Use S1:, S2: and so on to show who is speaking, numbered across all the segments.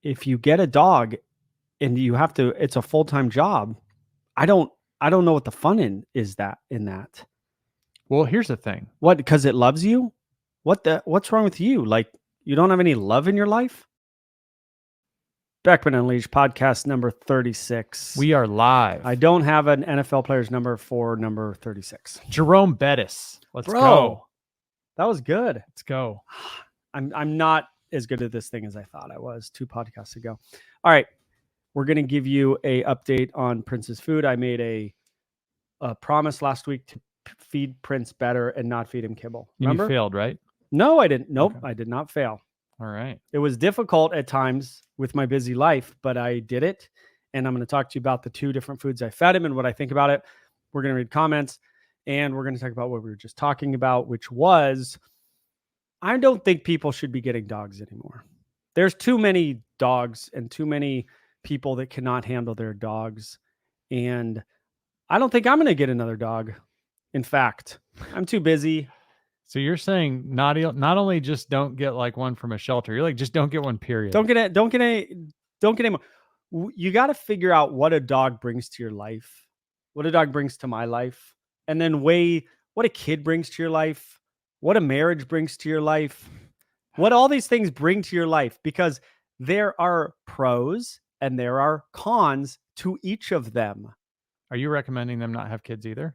S1: if you get a dog and you have to, it's a full-time job. I don't know what the fun in that.
S2: Well, here's the thing.
S1: What? Because it loves you? What's wrong with you? Like, you don't have any love in your life? Beckman Unleashed podcast number 36.
S2: We are live.
S1: I don't have an NFL player's number for number 36.
S2: Jerome Bettis. Let's go.
S1: That was good.
S2: Let's go.
S1: I'm not as good at this thing as I thought I was 2 podcasts ago. All right. We're going to give you a update on Prince's food. I made a promise last week to feed Prince better and not feed him kibble. Remember?
S2: You failed, right?
S1: No, I didn't. Nope.
S2: Okay.
S1: I did not fail.
S2: All right.
S1: It was difficult at times with my busy life, but I did it. And I'm going to talk to you about the 2 different foods I fed him and what I think about it. We're going to read comments and we're going to talk about what we were just talking about, which was, I don't think people should be getting dogs anymore. There's too many dogs and too many people that cannot handle their dogs. And I don't think I'm going to get another dog. In fact, I'm too busy.
S2: So you're saying not only just don't get like one from a shelter, you're like, just don't get one, period.
S1: Don't get any more. You got to figure out what a dog brings to your life, what a dog brings to my life, and then weigh what a kid brings to your life, what a marriage brings to your life, what all these things bring to your life, because there are pros and there are cons to each of them.
S2: Are you recommending them not have kids either?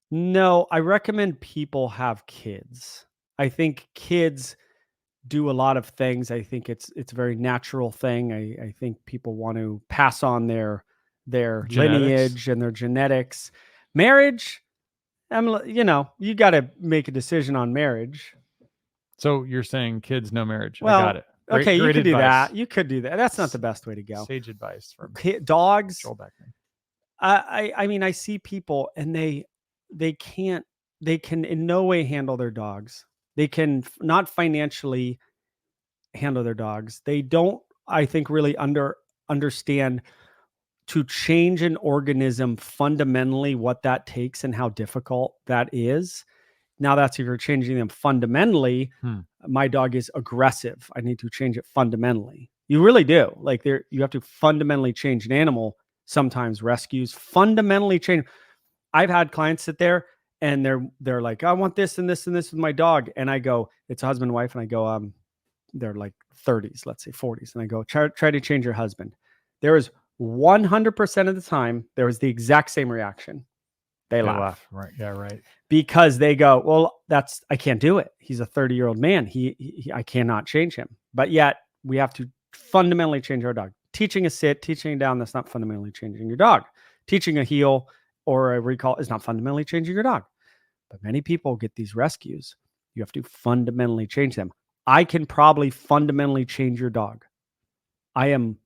S1: No, I recommend people have kids. I think kids do a lot of things. I think it's a very natural thing. I think people want to pass on their lineage and their genetics. Marriage, you got to make a decision on marriage.
S2: So you're saying kids, no marriage.
S1: Well,
S2: I got it.
S1: Great, you could do that. You could do that. That's not the best way to go.
S2: Sage advice from
S1: dogs.
S2: Joel Beckman.
S1: I mean, I see people and they can in no way handle their dogs. They can not financially handle their dogs. They don't, I think, really understand to change an organism fundamentally, what that takes and how difficult that is. Now that's if you're changing them fundamentally. My dog is aggressive. I need to change it fundamentally. You really do. Like you have to fundamentally change an animal. Sometimes rescues fundamentally change. I've had clients sit there and they're like, I want this and this and this with my dog. And I go, it's a husband and wife. And I go, they're like 30s, let's say 40s. And I go, try to change your husband. There is 100% of the time, there was the exact same reaction. They laugh.
S2: Right. Yeah. Right.
S1: Because they go, well, I can't do it. He's a 30-year-old man. I cannot change him. But yet we have to fundamentally change our dog. Teaching a sit, teaching a down, that's not fundamentally changing your dog. Teaching a heel or a recall is not fundamentally changing your dog. But many people get these rescues. You have to fundamentally change them. I can probably fundamentally change your dog. I am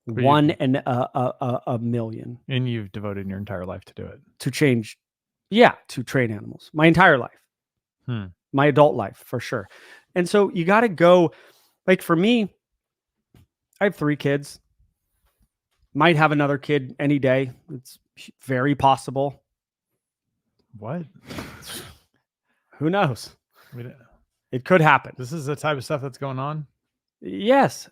S1: one in a million.
S2: And you've devoted your entire life to do it.
S1: To change, to train animals. My entire life. My adult life, for sure. And so you got to go, like for me, I have 3 kids. Might have another kid any day. It's very possible.
S2: What?
S1: Who knows? It could happen.
S2: This is the type of stuff that's going on?
S1: Yes.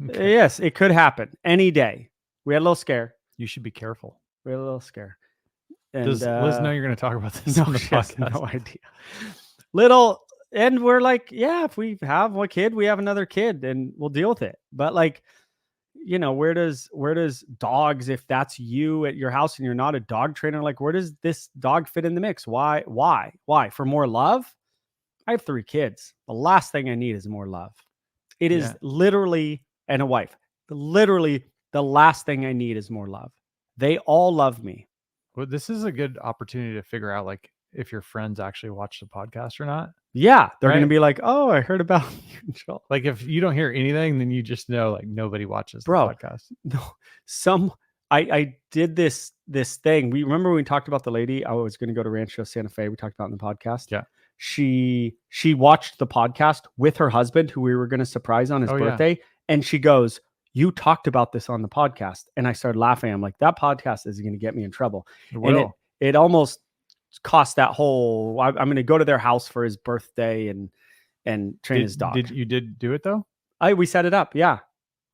S1: Okay. Yes, it could happen any day. We had a little scare.
S2: You should be careful.
S1: We had a little scare. And,
S2: does Liz know you're going to talk about this on the podcast?
S1: No idea. And we're like, if we have one kid, we have another kid and we'll deal with it. But like, where does dogs, if that's you at your house and you're not a dog trainer, like where does this dog fit in the mix? Why? For more love? I have 3 kids. The last thing I need is more love. It is literally, and a wife, literally the last thing I need is more love. They all love me.
S2: Well, this is a good opportunity to figure out like if your friends actually watch the podcast or not.
S1: Yeah. They're going to be like, oh, I heard about you, Joel.
S2: Like if you don't hear anything, then you just know like nobody watches the podcast.
S1: No, I did this thing. We remember when we talked about the lady, I was going to go to Rancho Santa Fe. We talked about in the podcast.
S2: Yeah.
S1: She watched the podcast with her husband, who we were going to surprise on his birthday. Yeah. And she goes, you talked about this on the podcast. And I started laughing. I'm like, that podcast is going to get me in trouble. And it almost cost that whole, I'm going to go to their house for his birthday and train his dog.
S2: You did do it though?
S1: We set it up. Yeah.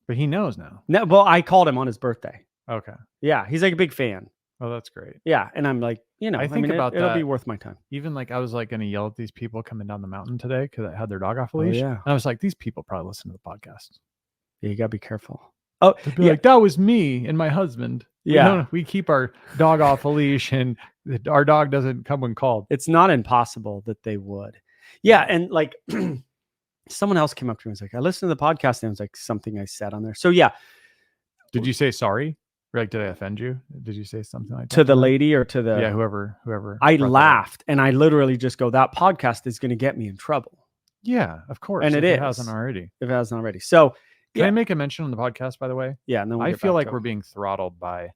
S2: But he knows now.
S1: No, well, I called him on his birthday.
S2: Okay.
S1: Yeah, he's like a big fan.
S2: Oh, that's great.
S1: Yeah, and I'm like,
S2: I think about
S1: it'll be
S2: that.
S1: worth my time.
S2: Even like I was like going to yell at these people coming down the mountain today because I had their dog off a
S1: Oh,
S2: leash.
S1: yeah.
S2: And I was like, these people probably listen to the podcast.
S1: Yeah, you gotta be careful. Oh,
S2: They'd be
S1: yeah,
S2: like, that was me and my husband.
S1: Yeah.
S2: We keep our dog off a leash and our dog doesn't come when called.
S1: it's not impossible that they would. Yeah, and like someone else came up to me and was like, I listened to the podcast and it was like something I said on there. So yeah,
S2: Did you say sorry? Like, did I offend you? Did you say something like that?
S1: to the
S2: them?
S1: lady or to the
S2: Yeah, whoever.
S1: I
S2: brought that up.
S1: laughed and I literally just go, that podcast is going to get me in trouble
S2: Yeah, of course.
S1: And
S2: if
S1: it
S2: hasn't
S1: is.
S2: already.
S1: if it hasn't already. So
S2: Can
S1: yeah,
S2: I make a mention on the podcast, by the way?
S1: yeah. And then we'll
S2: I
S1: get
S2: feel
S1: back
S2: like
S1: to
S2: we're
S1: it.
S2: being throttled by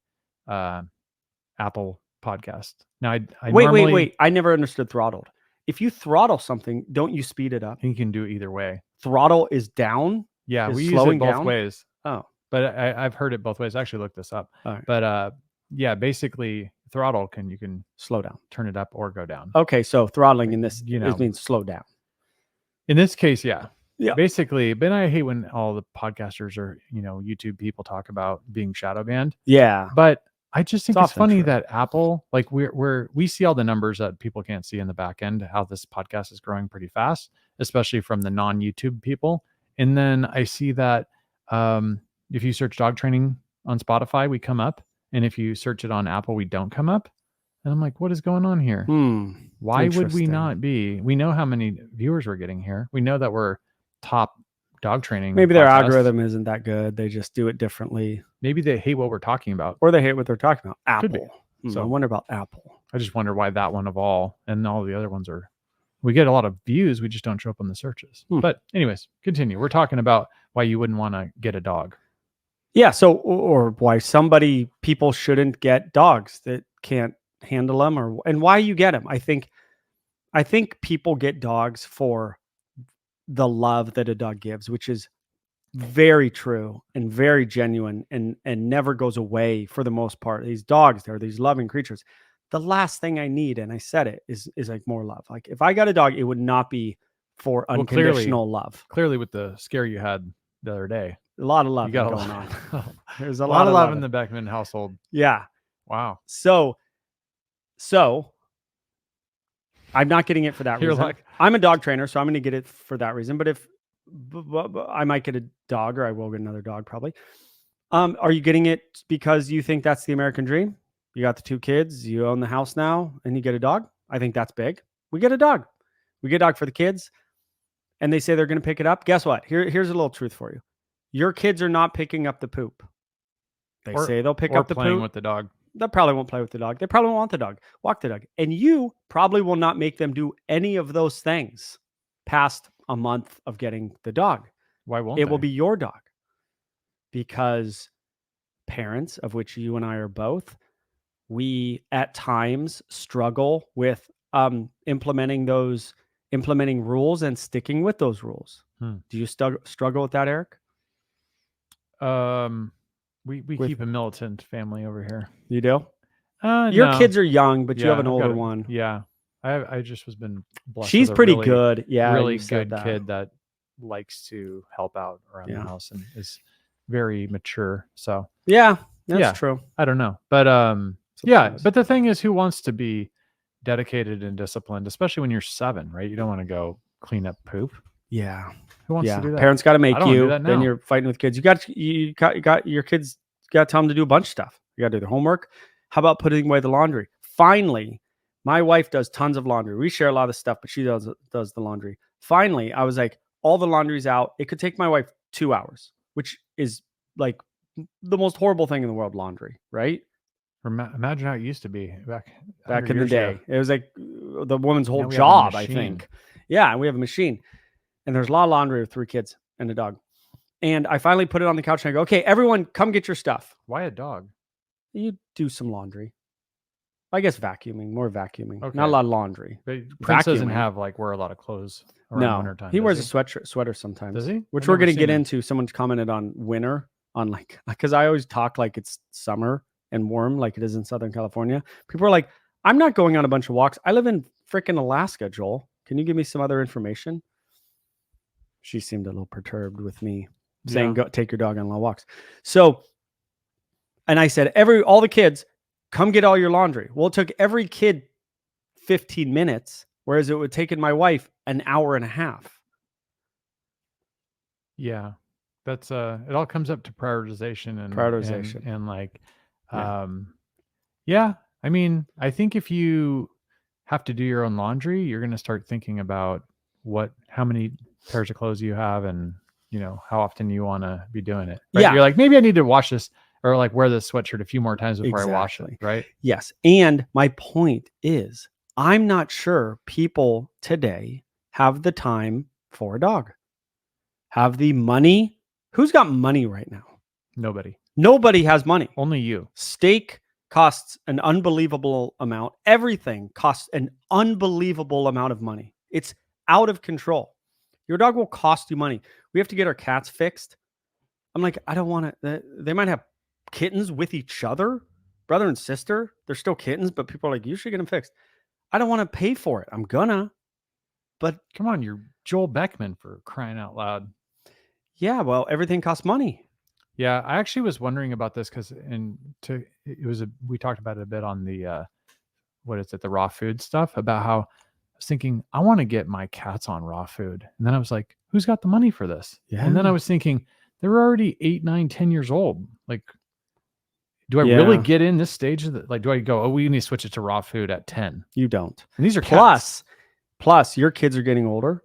S2: Apple Podcast. Now, I
S1: Wait,
S2: normally,
S1: wait. I never understood throttled. If you throttle something, don't you speed it up?
S2: You can do either way.
S1: Throttle is down.
S2: Yeah,
S1: Is
S2: we use it
S1: slowing
S2: both
S1: down?
S2: ways.
S1: Oh,
S2: But I've heard it both ways. I actually looked this up.
S1: all right.
S2: But yeah, basically throttle you can
S1: Slow down.
S2: turn it up or go down.
S1: Okay, so throttling in this
S2: You know.
S1: means slow down.
S2: In this case, yeah.
S1: Yeah.
S2: Basically, but I hate when all the podcasters or YouTube people talk about being shadow banned.
S1: Yeah.
S2: But I just think
S1: It's
S2: it's
S1: often
S2: funny
S1: true.
S2: that Apple, like we see all the numbers that people can't see in the back end, how this podcast is growing pretty fast, especially from the non-YouTube people. And then I see that if you search dog training on Spotify, we come up. And if you search it on Apple, we don't come up. And I'm like, what is going on here? Why would we
S1: Interesting.
S2: not be? We know how many viewers we're getting here. We know that we're top dog training.
S1: Maybe their
S2: podcast.
S1: algorithm isn't that good. They just do it differently.
S2: Maybe they hate what we're talking about.
S1: Or they hate what they're talking about.
S2: Could be.
S1: Apple.
S2: So-
S1: I wonder about Apple.
S2: I just wonder why that one of all and all the other ones are. We get a lot of views. We just don't show up on the searches. But anyways, continue. We're talking about why you wouldn't want to get a dog.
S1: Yeah. So, or why people shouldn't get dogs that can't handle them, and why you get them. I think people get dogs for the love that a dog gives, which is very true and very genuine and never goes away for the most part. These dogs, they're these loving creatures. The last thing I need, and I said it, is like more love. Like if I got a dog, it would not be for
S2: Well,
S1: unconditional love.
S2: Clearly, with the scare you had the other day,
S1: A lot of love
S2: you got
S1: going
S2: a
S1: on.
S2: lot,
S1: There's
S2: a
S1: a
S2: lot of love in
S1: loving.
S2: the Beckman household.
S1: Yeah.
S2: Wow.
S1: So I'm not getting it for that
S2: You're
S1: reason.
S2: like-
S1: I'm a dog trainer, so I'm going to get it for that reason. But if I might get a dog, or I will get another dog probably. Are you getting it because you think that's the American dream? You got the 2 kids, you own the house now, and you get a dog? I think that's big. We get a dog. We get a dog for the kids, and they say they're going to pick it up. Guess what? Here's a little truth for you. Your kids are not picking up the poop. They say they'll pick
S2: or
S1: up the
S2: playing
S1: poop.
S2: with the dog.
S1: They probably won't play with the dog. They probably won't want the dog. Walk the dog. And you probably will not make them do any of those things past a month of getting the dog.
S2: Why won't
S1: It will
S2: they?
S1: be your dog. Because parents, of which you and I are both, we at times struggle with implementing rules and sticking with those rules. Do you struggle with that, Eric?
S2: We
S1: With-
S2: keep a militant family over here.
S1: You do? Your
S2: No.
S1: kids are young, but you have an
S2: I've got
S1: older
S2: a-
S1: one.
S2: Yeah, I just was been blessed.
S1: She's
S2: with a
S1: pretty
S2: really,
S1: good. Yeah,
S2: really
S1: you said
S2: good
S1: that.
S2: kid that likes to help out around
S1: Yeah.
S2: the house and is very mature. So
S1: Yeah, that's
S2: Yeah.
S1: true.
S2: I don't know, but yeah.
S1: Sometimes.
S2: But the thing is, who wants to be dedicated and disciplined, especially when you're 7, right? You don't want to go clean up poop.
S1: Yeah.
S2: Who wants
S1: Yeah.
S2: to do that?
S1: Parents got to make
S2: I don't wanna do
S1: you.
S2: that
S1: Then
S2: now.
S1: you're fighting with kids. You got your kids. Got to tell them to do a bunch of stuff. You got to do their homework. How about putting away the laundry? Finally, my wife does tons of laundry. We share a lot of stuff, but she does the laundry. Finally, I was like, all the laundry's out. It could take my wife 2 hours, which is like the most horrible thing in the world. Laundry, right?
S2: Imagine how it used to be back
S1: 100 in the
S2: years
S1: day.
S2: ago.
S1: It was like the woman's whole
S2: Now we have a
S1: job, I
S2: machine.
S1: think. Yeah, we have a machine. And there's a lot of laundry with 3 kids and a dog. And I finally put it on the couch and I go, okay, everyone come get your stuff.
S2: Why a dog?
S1: You do some laundry. I guess vacuuming, more vacuuming.
S2: Okay.
S1: Not a lot of laundry.
S2: But Prince doesn't
S1: Vacuuming.
S2: have wear a lot of clothes around
S1: No,
S2: wintertime.
S1: he
S2: does
S1: wears a sweater sometimes.
S2: Does he?
S1: Which
S2: I've
S1: we're
S2: never
S1: going to get
S2: seen him.
S1: into. Someone's commented on winter, on like, because I always talk like it's summer and warm like it is in Southern California. People are like, I'm not going on a bunch of walks. I live in freaking Alaska, Joel. Can you give me some other information? She seemed a little perturbed with me saying,
S2: Yeah.
S1: go take your dog on long walks. So, and I said, all the kids, come get all your laundry. Well, it took every kid 15 minutes, whereas it would take my wife an hour and a half.
S2: Yeah. That's it all comes up to prioritization and like
S1: Yeah.
S2: yeah. I mean, I think if you have to do your own laundry, you're going to start thinking about how many pairs of clothes you have and, how often you want to be doing it. Right?
S1: Yeah.
S2: You're like, maybe I need to wash this or like wear this sweatshirt a few more times before I wash it. Right.
S1: Yes. And my point is, I'm not sure people today have the time for a dog, have the money. Who's got money right now?
S2: Nobody.
S1: Nobody has money.
S2: Only you.
S1: Steak costs an unbelievable amount. Everything costs an unbelievable amount of money. It's out of control. Your dog will cost you money. We have to get our cats fixed. I'm like, I don't want to. They might have kittens with each other, brother and sister. They're still kittens, but people are like, you should get them fixed. I don't want to pay for it. I'm gonna. But
S2: come on, you're Joel Beckman, for crying out loud.
S1: Yeah, well, everything costs money.
S2: Yeah, I actually was wondering about this because we talked about it a bit on the the raw food stuff, about how I was thinking I want to get my cats on raw food. And then I was like, who's got the money for this?
S1: Yeah.
S2: And then I was thinking they're already 8, 9, 10 years old. Like, do I really get in this stage of like, do I go, oh, we need to switch it to raw food at 10?
S1: You don't.
S2: And these are cats.
S1: Plus your kids are getting older.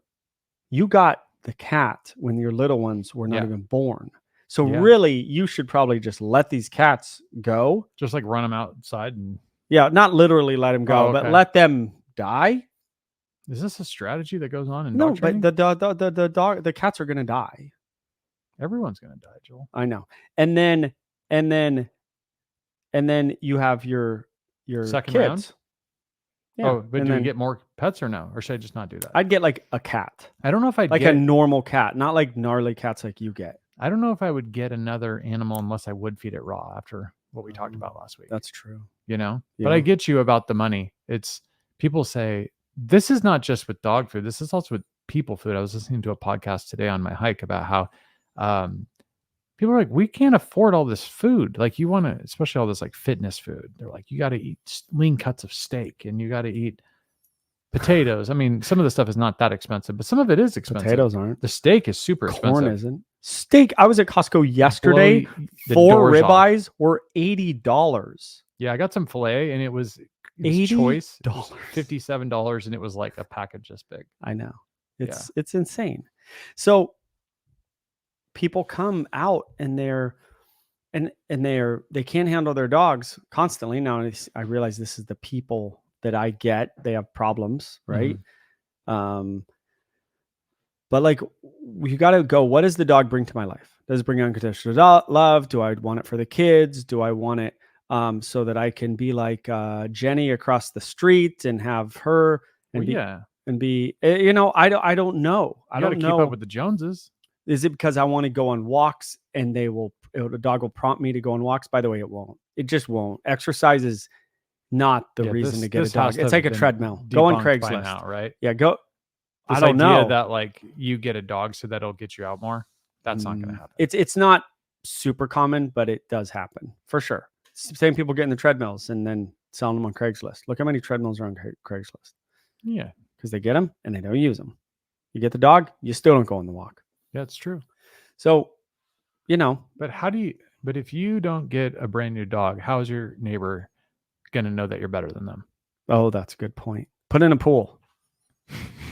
S1: You got the cat when your little ones were not even born. So really, you should probably just let these cats go.
S2: Just like run them outside and
S1: not literally let them go, but let them die.
S2: Is this a strategy that goes on in
S1: no?
S2: Dog training?
S1: But the cats are gonna die.
S2: Everyone's gonna die, Joel.
S1: I know. And then you have your
S2: second
S1: kids.
S2: Round? Yeah. Oh, but do you get more pets or no? Or should I just not do that?
S1: I'd get like a cat.
S2: I don't know if I'd
S1: like
S2: get
S1: a normal cat, not like gnarly cats like you get.
S2: I don't know if I would get another animal unless I would feed it raw after what we talked about last week.
S1: That's true.
S2: But I get you about the money. It's people say this is not just with dog food. This is also with people food. I was listening to a podcast today on my hike about how people are like, we can't afford all this food. Like you want to, especially all this like fitness food. They're like, you got to eat lean cuts of steak and you got to eat potatoes. I mean, some of the stuff is not that expensive, but some of it is expensive.
S1: Potatoes aren't.
S2: The steak is super expensive.
S1: Corn isn't. Steak. I was at Costco yesterday. 4 ribeyes were $80.
S2: Yeah, I got some filet and it was choice. $57 and it was like a package this big.
S1: I know. It's insane. So people come out and they can't handle their dogs constantly. Now I realize this is the people that I get. They have problems, right? Mm-hmm. But like, you got to go, what does the dog bring to my life? Does it bring unconditional love? Do I want it for the kids? Do I want it so that I can be like Jenny across the street and have her and be, I don't know. I don't know.
S2: Keep up with the Joneses.
S1: Is it because I want to go on walks and the dog will prompt me to go on walks? By the way, it won't. It just won't. Exercise is not the reason to get a dog. It's like a treadmill. Go on Craigslist.
S2: Now, right?
S1: Yeah, go.
S2: This
S1: I don't know
S2: that like you get a dog so that'll get you out more. That's not going to happen.
S1: It's not super common, but it does happen for sure. Same people getting the treadmills and then selling them on Craigslist. Look how many treadmills are on Craigslist.
S2: Yeah,
S1: because they get them and they don't use them. You get the dog, you still don't go on the walk.
S2: Yeah, it's true.
S1: So,
S2: but if you don't get a brand new dog, how is your neighbor going to know that you're better than them?
S1: Oh, that's a good point. Put in a pool.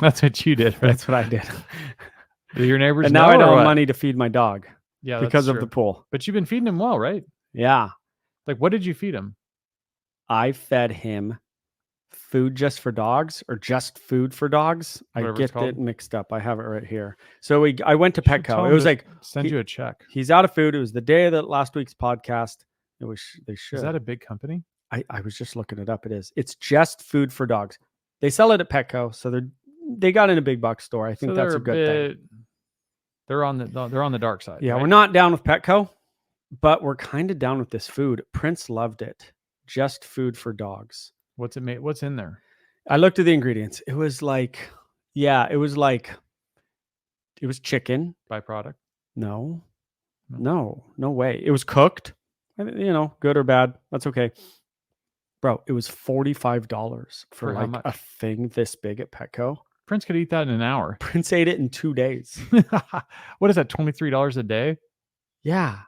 S2: That's what you did, right?
S1: That's what I did.
S2: Do your neighbors
S1: and now I don't have money to feed my dog.
S2: Yeah,
S1: because of the pool.
S2: But you've been feeding him well, right?
S1: Yeah.
S2: Like, what did you feed him?
S1: I fed him food just for dogs or just food for dogs. Whatever I get it mixed up. I have it right here. So I went to Petco. It was like
S2: send you a check.
S1: He's out of food. It was the day of the last week's podcast. They should.
S2: Is that a big company?
S1: I was just looking it up. It is. It's just food for dogs. They sell it at Petco, so they got in a big box store. I think that's a good thing.
S2: They're on the dark side.
S1: Yeah,
S2: right?
S1: We're not down with Petco, but we're kind of down with this food. Prince loved it. Just food for dogs.
S2: What's it made? What's in there?
S1: I looked at the ingredients. It was chicken.
S2: Byproduct?
S1: No. No way. It was cooked. Good or bad. That's okay. Bro, it was $45 for
S2: For how
S1: like
S2: much?
S1: a thing this big at Petco.
S2: Prince could eat that in an hour.
S1: Prince ate it in 2 days.
S2: What is that? $23 a day?
S1: Yeah.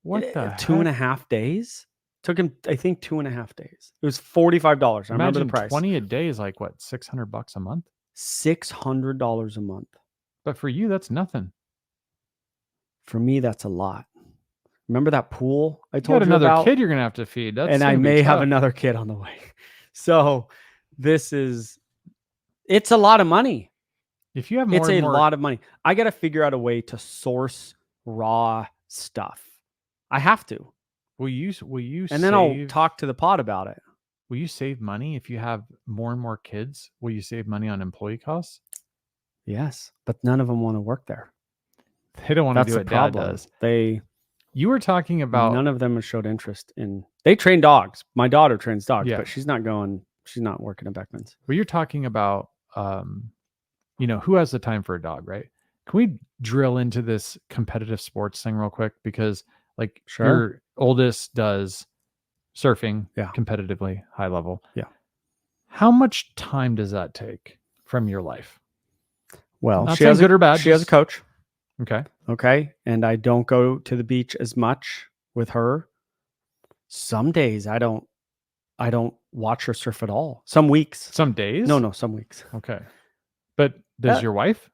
S2: What the
S1: Two and a
S2: heck?
S1: half days? Took him, I think, 2.5 days. It was $45. I remember the
S2: Imagine
S1: price.
S2: 20 a day is like what, $600 a month?
S1: $600 a month.
S2: But for you, that's nothing.
S1: For me, that's a lot. Remember that pool I
S2: You
S1: told
S2: got
S1: you
S2: another
S1: about?
S2: kid you're gonna have to feed. That's
S1: And I
S2: gonna be
S1: may have
S2: tough.
S1: another kid on the way. So it's a lot of money.
S2: If you have more
S1: It's
S2: and
S1: a
S2: more,
S1: lot of money. I got to figure out a way to source raw stuff. I have to.
S2: will you
S1: And then I'll talk to the pod about it.
S2: will you save money if you have more and more kids? Will you save money on employee costs?
S1: Yes, but none of them want to work there.
S2: They don't want to
S1: That's
S2: do
S1: the
S2: what dad
S1: problem.
S2: does.
S1: They
S2: You were talking about
S1: none of them have showed interest in. They train dogs. My daughter trains dogs,
S2: Yeah.
S1: but she's not going. She's not working at Beckman's.
S2: well, you're talking about who has the time for a dog, right? Can we drill into this competitive sports thing real quick? Because like
S1: Sure.
S2: your oldest does surfing
S1: Yeah.
S2: competitively, high level.
S1: Yeah.
S2: How much time does that take from your life?
S1: Well,
S2: Not
S1: she
S2: saying
S1: has
S2: good or bad,
S1: She has a
S2: just-
S1: coach.
S2: Okay.
S1: Okay, and I don't go to the beach as much with her. Some days I don't watch her surf at all. Some weeks.
S2: Some days?
S1: No, some weeks.
S2: Okay. But does your wife?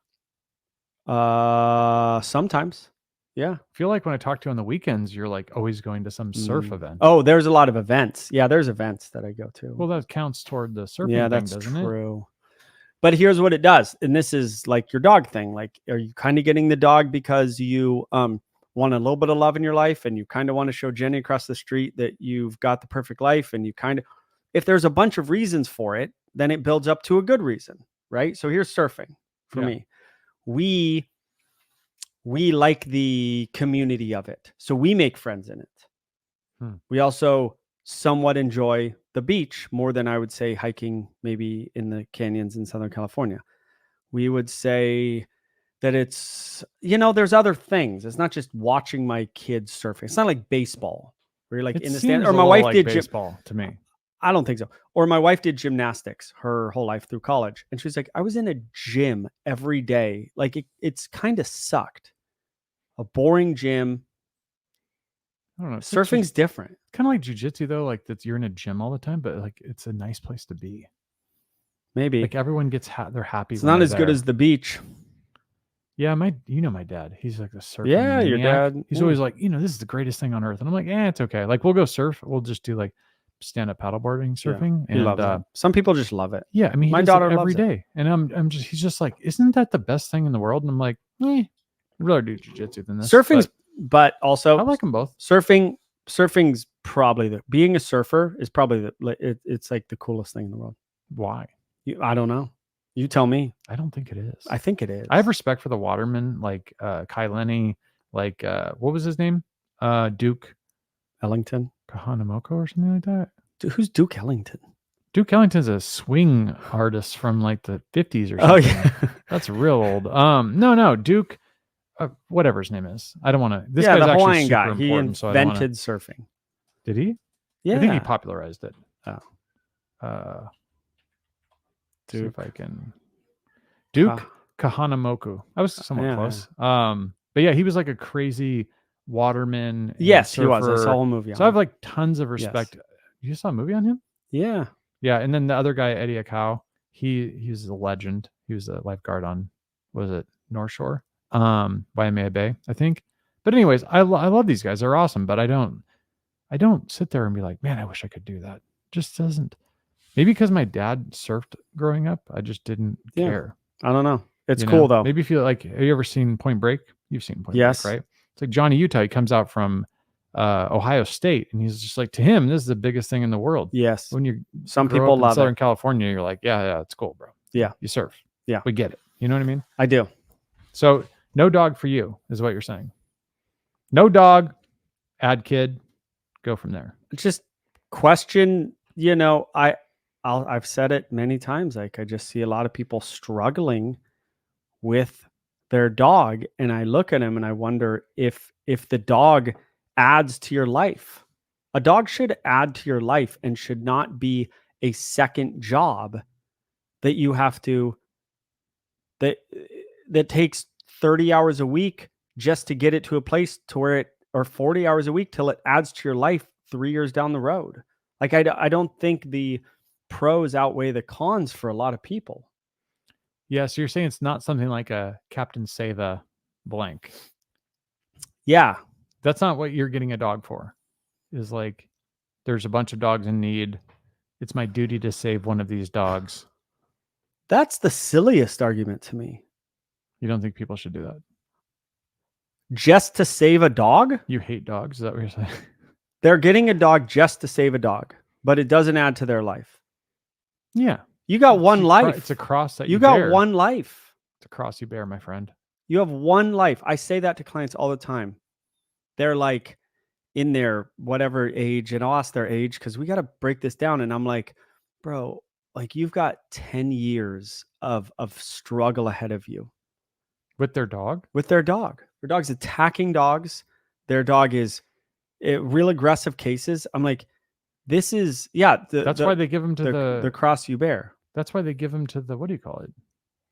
S1: Sometimes. Yeah.
S2: I feel like when I talk to you on the weekends, you're like always going to some surf event.
S1: Oh, there's a lot of events. Yeah, there's events that I go to.
S2: Well, that counts toward the surfing
S1: yeah,
S2: thing,
S1: that's
S2: doesn't
S1: true. But here's what it does. And this is like your dog thing. Like, are you kind of getting the dog because you want a little bit of love in your life and you kind of want to show Jenny across the street that you've got the perfect life, and you kind of, if there's a bunch of reasons for it, then it builds up to a good reason, right? So here's surfing for me. We like the community of it. So we make friends in it. We also somewhat enjoy the beach more than I would say hiking maybe in the canyons in Southern California. We would say that it's, there's other things. It's not just watching my kids surfing. It's not like baseball where you're like in the stand. Or my wife did
S2: baseball to me.
S1: I don't think so. Or my wife did gymnastics her whole life through college. And she's like, I was in a gym every day. Like it's kind of sucked. A boring gym.
S2: I don't know.
S1: Surfing's different.
S2: Kind of like jujitsu though, like that you're in a gym all the time, but like it's a nice place to be.
S1: Maybe.
S2: Like everyone gets they're happy.
S1: It's not as good as the beach.
S2: Yeah, my dad. He's like a surfing
S1: Yeah, your
S2: maniac.
S1: dad.
S2: He's always like, this is the greatest thing on earth. And I'm like, it's okay. Like we'll go surf. We'll just do like stand-up paddleboarding surfing.
S1: He loves it. Some people just love it.
S2: Yeah, I mean,
S1: my daughter
S2: every
S1: loves
S2: day. And he's just like, isn't that the best thing in the world? And I'm like, I'd rather do jujitsu than this.
S1: Surfing's, but also
S2: I like them both.
S1: Surfing's probably being a surfer is probably it's like the coolest thing in the world.
S2: Why?
S1: I don't know. You tell me.
S2: I don't think it is.
S1: I think it is.
S2: I have respect for the watermen like Kai Lenny, like what was his name? Duke
S1: Ellington.
S2: Kahanamoku or something like that.
S1: Who's Duke Ellington?
S2: Duke Ellington's a swing artist from like the 50s or something.
S1: Oh yeah.
S2: That's real old. No, Duke, whatever his name is. I don't want to. This guy's
S1: the
S2: actually
S1: Hawaiian
S2: super
S1: guy. He
S2: important. So I don't
S1: invented
S2: wanna,
S1: surfing.
S2: Did he?
S1: Yeah.
S2: I think he popularized it.
S1: Oh.
S2: See if I can. Duke Kahanamoku. I was somewhat close. But yeah, he was like a crazy waterman.
S1: Yes, he was. I saw a movie on
S2: So I have like tons of respect.
S1: Yes.
S2: You saw a movie on him?
S1: Yeah.
S2: Yeah, and then the other guy, Eddie Akau, he's a legend. He was a lifeguard on, was it North Shore? Waimea Bay, I think. But anyways, I love these guys. They're awesome, but I don't sit there and be like, man, I wish I could do that. Just doesn't. Maybe because my dad surfed growing up, I just didn't care.
S1: I don't know. It's cool though.
S2: Maybe if you like, have you ever seen Point Break? You've seen Point
S1: Break,
S2: right? It's like Johnny Utah. He comes out from Ohio State, and he's just like, to him, this is the biggest thing in the world.
S1: Yes.
S2: When you
S1: some people love
S2: Southern California, you're like, yeah, it's cool, bro.
S1: Yeah.
S2: You surf.
S1: Yeah.
S2: We get it. You know what I mean? I
S1: do.
S2: So no dog for you is what you're saying. No dog, add kid, go from there.
S1: Just question, I've said it many times. Like I just see a lot of people struggling with their dog, and I look at him and I wonder if the dog adds to your life. A dog should add to your life and should not be a second job that you have to that that takes 30 hours a week just to get it to a place to where it, or 40 hours a week till it adds to your life 3 years down the road. Like I don't think the pros outweigh the cons for a lot of people.
S2: Yeah, so you're saying it's not something like a Captain Save blank.
S1: Yeah.
S2: That's not what you're getting a dog for. Is like, there's a bunch of dogs in need. It's my duty to save one of these dogs.
S1: That's the silliest argument to me.
S2: You don't think people should do that?
S1: Just to save a dog?
S2: You hate dogs? Is that what you're saying?
S1: They're getting a dog just to save a dog, but it doesn't add to their life.
S2: Yeah.
S1: You got one life.
S2: It's a cross that
S1: you got
S2: bear.
S1: one life.
S2: It's a cross you bear, my friend.
S1: You have one life. I say that to clients all the time. They're like in their whatever age, and I'll ask their age because we got to break this down. And I'm like, bro, like you've got 10 years of struggle ahead of you.
S2: With their dog?
S1: With their dog. Their dog's attacking dogs. Their dog is real aggressive cases. I'm like, this is, yeah.
S2: That's why they give them to
S1: the cross you bear.
S2: That's why they give them to the, what do you call it?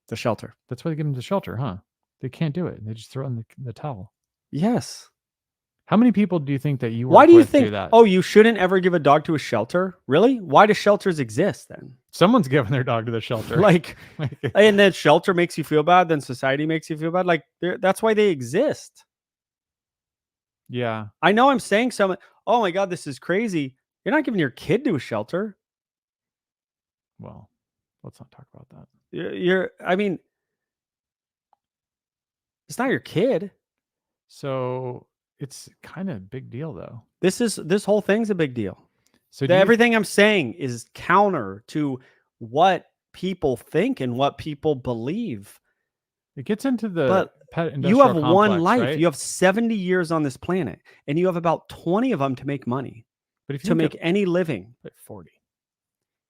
S1: The shelter.
S2: That's why they give them to the shelter, huh? They can't do it. They just throw in the towel.
S1: Yes.
S2: How many people do you think that you work
S1: Why do you
S2: with
S1: think
S2: do that?
S1: Oh, you shouldn't ever give a dog to a shelter? Really? Why do shelters exist then?
S2: Someone's giving their dog to the shelter.
S1: Like, and then shelter makes you feel bad, then society makes you feel bad. Like, that's why they exist.
S2: Yeah.
S1: I know I'm saying something. Oh my God, this is crazy. You're not giving your kid to a shelter.
S2: Well, let's not talk about that.
S1: I mean, it's not your kid.
S2: So it's kind of a big deal though.
S1: This whole thing's a big deal.
S2: So
S1: everything I'm saying is counter to what people think and what people believe.
S2: It gets into the pet industrial
S1: you have
S2: complex,
S1: one life.
S2: right?
S1: You have 70 years on this planet, and you have about 20 of them to make money,
S2: but if you
S1: to make any living.
S2: But 40.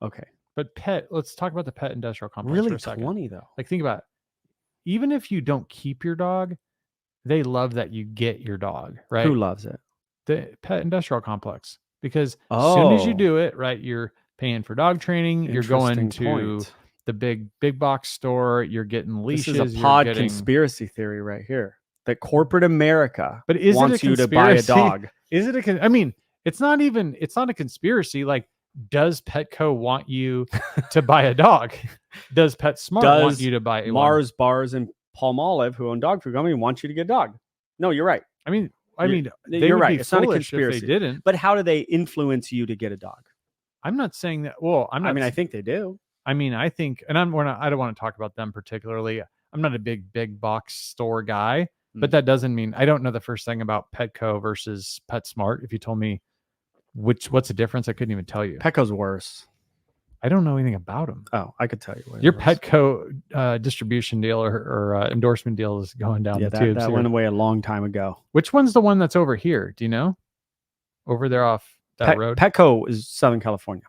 S1: Okay.
S2: But let's talk about the pet industrial complex
S1: Really,
S2: for a second.
S1: 20 though.
S2: Like, think about it. Even if you don't keep your dog, they love that you get your dog, right?
S1: Who loves it?
S2: The pet industrial complex. Because as soon as you do it, right, you're paying for dog training, you're going to the big box store, you're getting leashes.
S1: This is a pod conspiracy theory right here. That corporate America wants you to buy a dog.
S2: Is it I mean, it's not a conspiracy. Like, does Petco want you to buy a dog? Does PetSmart want you to buy a
S1: Mars Bars and Palmolive, who own dog food company, want you to get a dog? No, you're right.
S2: I mean,
S1: you're right. It's not a conspiracy.
S2: If they didn't.
S1: But how do they influence you to get a dog?
S2: I'm not saying that. Well,
S1: I think they do.
S2: I mean, I think, and I don't want to talk about them particularly. I'm not a big box store guy, but that doesn't mean I don't know the first thing about Petco versus PetSmart. If you told me what's the difference, I couldn't even tell you.
S1: Petco's worse.
S2: I don't know anything about them.
S1: Oh, I could tell you.
S2: Your Petco distribution deal or endorsement deal is going down the tubes.
S1: That went away a long time ago.
S2: Which one's the one that's over here? Do you know? Over there off that road?
S1: Petco is Southern California.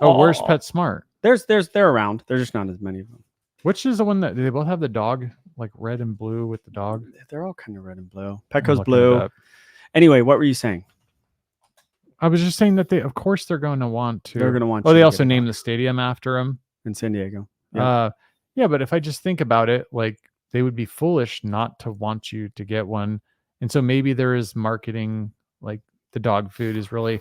S2: Oh, where's PetSmart?
S1: They're around. There's just not as many of them.
S2: Which is the one that, do they both have the dog, like red and blue with the dog?
S1: They're all kind of red and blue. Petco's blue. Anyway, what were you saying?
S2: I was just saying that of course they're going to want to.
S1: They're going to want.
S2: Oh, they also named the stadium after him
S1: in San Diego.
S2: Yeah. But if I just think about it, like, they would be foolish not to want you to get one, and so maybe there is marketing, like the dog food is really,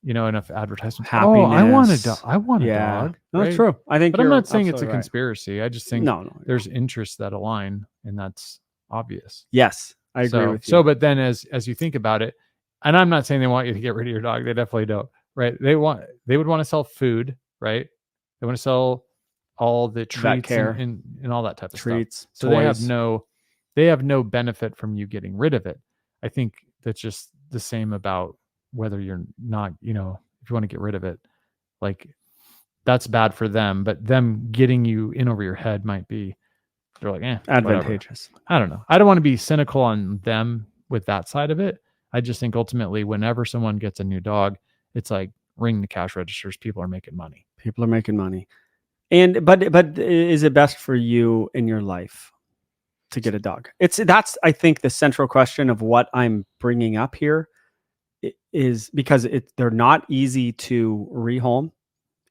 S2: enough advertisement.
S1: Happiness.
S2: Oh, I want a dog. I want a dog.
S1: No, that's true. I think,
S2: but I'm not saying it's a conspiracy. I just think
S1: no,
S2: there's interests that align, and that's obvious.
S1: Yes, I agree with you.
S2: So, but then as you think about it. And I'm not saying they want you to get rid of your dog. They definitely don't, right? They would want to sell food, right? They want to sell all the treats and all that type of
S1: treats,
S2: stuff. So
S1: toys.
S2: they have no benefit from you getting rid of it. I think that's just the same about whether you're not, if you want to get rid of it, like, that's bad for them, but them getting you in over your head might be, they're like,
S1: advantageous.
S2: Whatever. I don't know. I don't want to be cynical on them with that side of it. I just think ultimately, whenever someone gets a new dog, it's like ring the cash registers. People are making money.
S1: People are making money. But is it best for you in your life? to get a dog. That's I think the central question of what I'm bringing up here is because they're not easy to rehome.